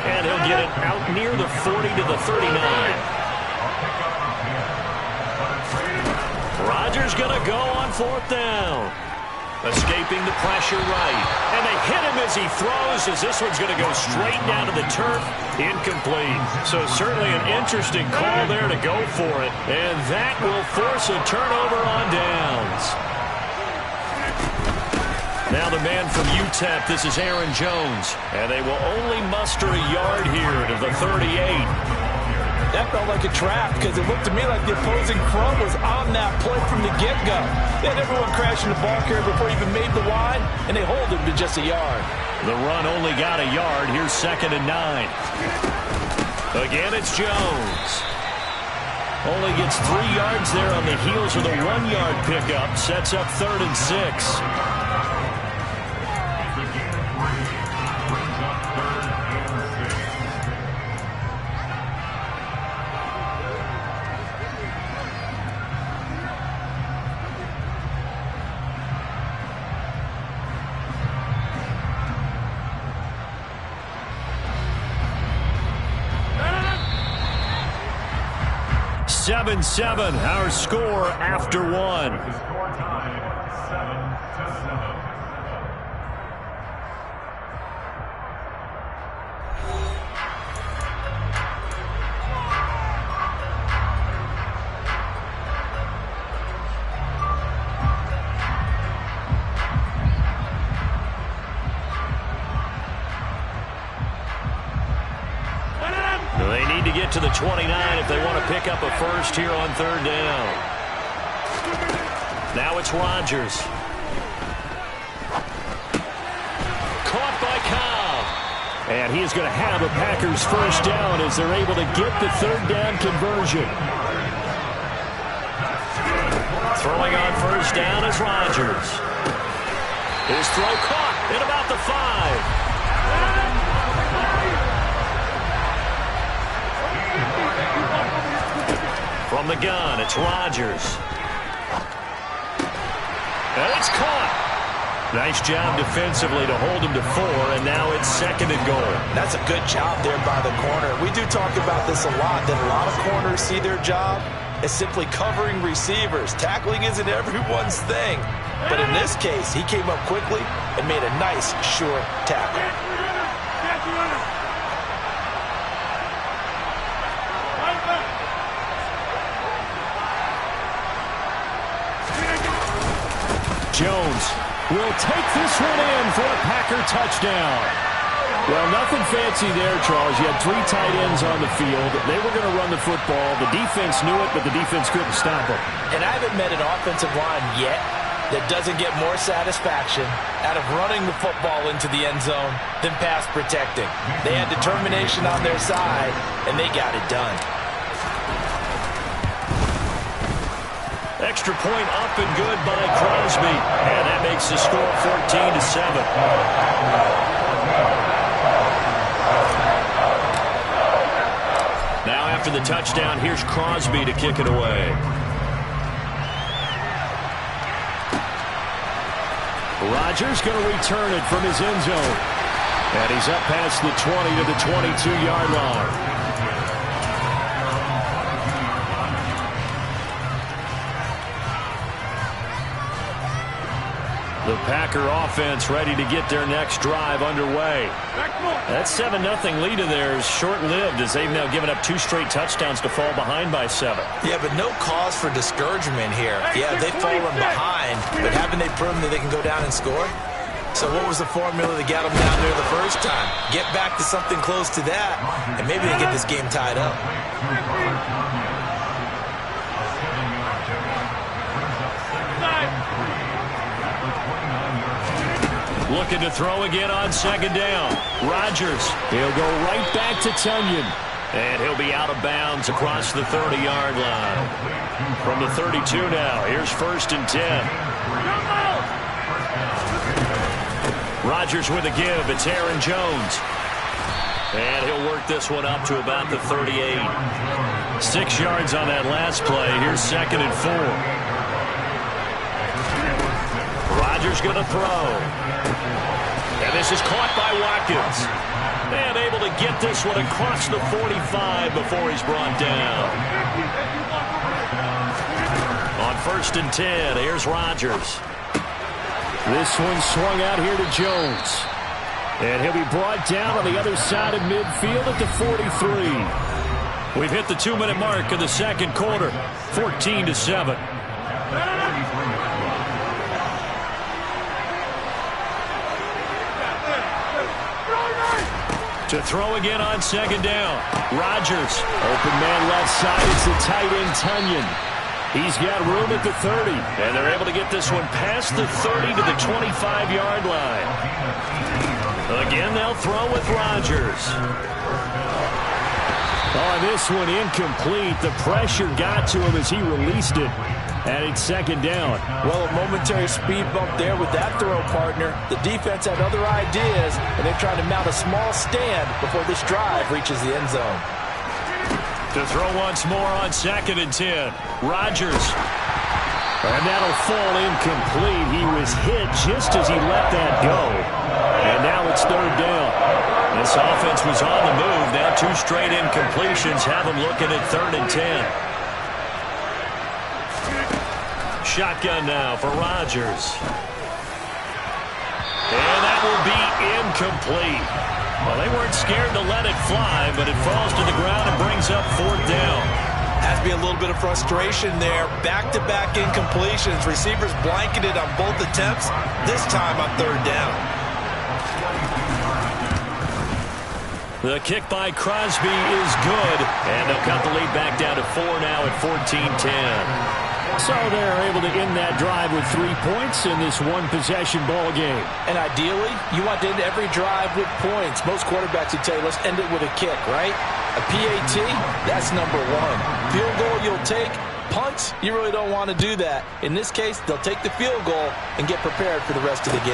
And he'll get it out near the 40 to the 39. Rodgers going to go on fourth down. Escaping the pressure right. And they hit him as he throws, as this one's going to go straight down to the turf. Incomplete. So certainly an interesting call there to go for it. And that will force a turnover on downs. Now the man from UTEP, this is Aaron Jones. And they will only muster a yard here to the 38. That felt like a trap because it looked to me like the opposing crumb was on that play from the get-go. They had everyone crashing the ball carrier before he even made the wide, and they hold him to just a yard. The run only got a yard. Here's second and 9. Again, it's Jones. Only gets 3 yards there on the heels of the 1-yard pickup. Sets up third and 6. 7-7, our score after 1. Score time, 7-7. They need to get to the 29 if they want to pick up a first here on third down. Now it's Rodgers. Caught by Cobb. And he is going to have a Packers first down as they're able to get the third down conversion. Throwing on first down is Rodgers. His throw caught at about the 5. From the gun, it's Rodgers. And it's caught. Nice job defensively to hold him to 4, and now it's second and goal. That's a good job there by the corner. We do talk about this a lot, that a lot of corners see their job as simply covering receivers. Tackling isn't everyone's thing. But in this case, he came up quickly and made a nice, short tackle. Jones will take this one in for a Packer touchdown. Well, nothing fancy there, Charles. You had 3 tight ends on the field. They were going to run the football. The defense knew it, but the defense couldn't stop them. And I haven't met an offensive line yet that doesn't get more satisfaction out of running the football into the end zone than pass protecting. They had determination on their side, and they got it done. Extra point up and good by Crosby. And that makes the score 14-7. Now after the touchdown, here's Crosby to kick it away. Rodgers going to return it from his end zone. And he's up past the 20 to the 22-yard line. The Packer offense ready to get their next drive underway. That 7-0 lead of theirs short-lived as they've now given up 2 straight touchdowns to fall behind by 7. Yeah, but no cause for discouragement here. Yeah, they've fallen behind, but haven't they proven that they can go down and score? So what was the formula that got them down there the first time? Get back to something close to that, and maybe they get this game tied up. Looking to throw again on 2nd down. Rodgers. He'll go right back to Tunyon. And he'll be out of bounds across the 30-yard line. From the 32 now, here's 1st and 10. Rodgers with a give. It's Aaron Jones. And he'll work this one up to about the 38. 6 yards on that last play. Here's 2nd and 4. Rodgers going to throw. And this is caught by Watkins. And able to get this one across the 45 before he's brought down. On 1st and 10, here's Rodgers. This one swung out here to Jones. And he'll be brought down on the other side of midfield at the 43. We've hit the 2-minute mark of the 2nd quarter. 14-7. To throw again on 2nd down. Rodgers. Open man left side. It's the tight end Tunyon. He's got room at the 30. And they're able to get this one past the 30 to the 25-yard line. Again, they'll throw with Rodgers. Oh, this one incomplete. The pressure got to him as he released it. And it's 2nd down. Well, a momentary speed bump there with that throw, partner. The defense had other ideas, and they're trying to mount a small stand before this drive reaches the end zone. To throw once more on 2nd and 10. Rodgers. And that'll fall incomplete. He was hit just as he let that go. And now it's 3rd down. This offense was on the move. Now 2 straight incompletions have them looking at 3rd and 10. Shotgun now for Rodgers. And that will be incomplete. Well, they weren't scared to let it fly, but it falls to the ground and brings up 4th down. Has to be a little bit of frustration there. Back-to-back incompletions. Receivers blanketed on both attempts, this time on 3rd down. The kick by Crosby is good, and they'll cut the lead back down to 4 now at 14-10. So they're able to end that drive with 3 points in this one-possession ball game. And ideally, you want to end every drive with points. Most quarterbacks would tell you, let's end it with a kick, right? A PAT, that's number 1. Field goal you'll take. Punts, you really don't want to do that. In this case, they'll take the field goal and get prepared for the rest of the game.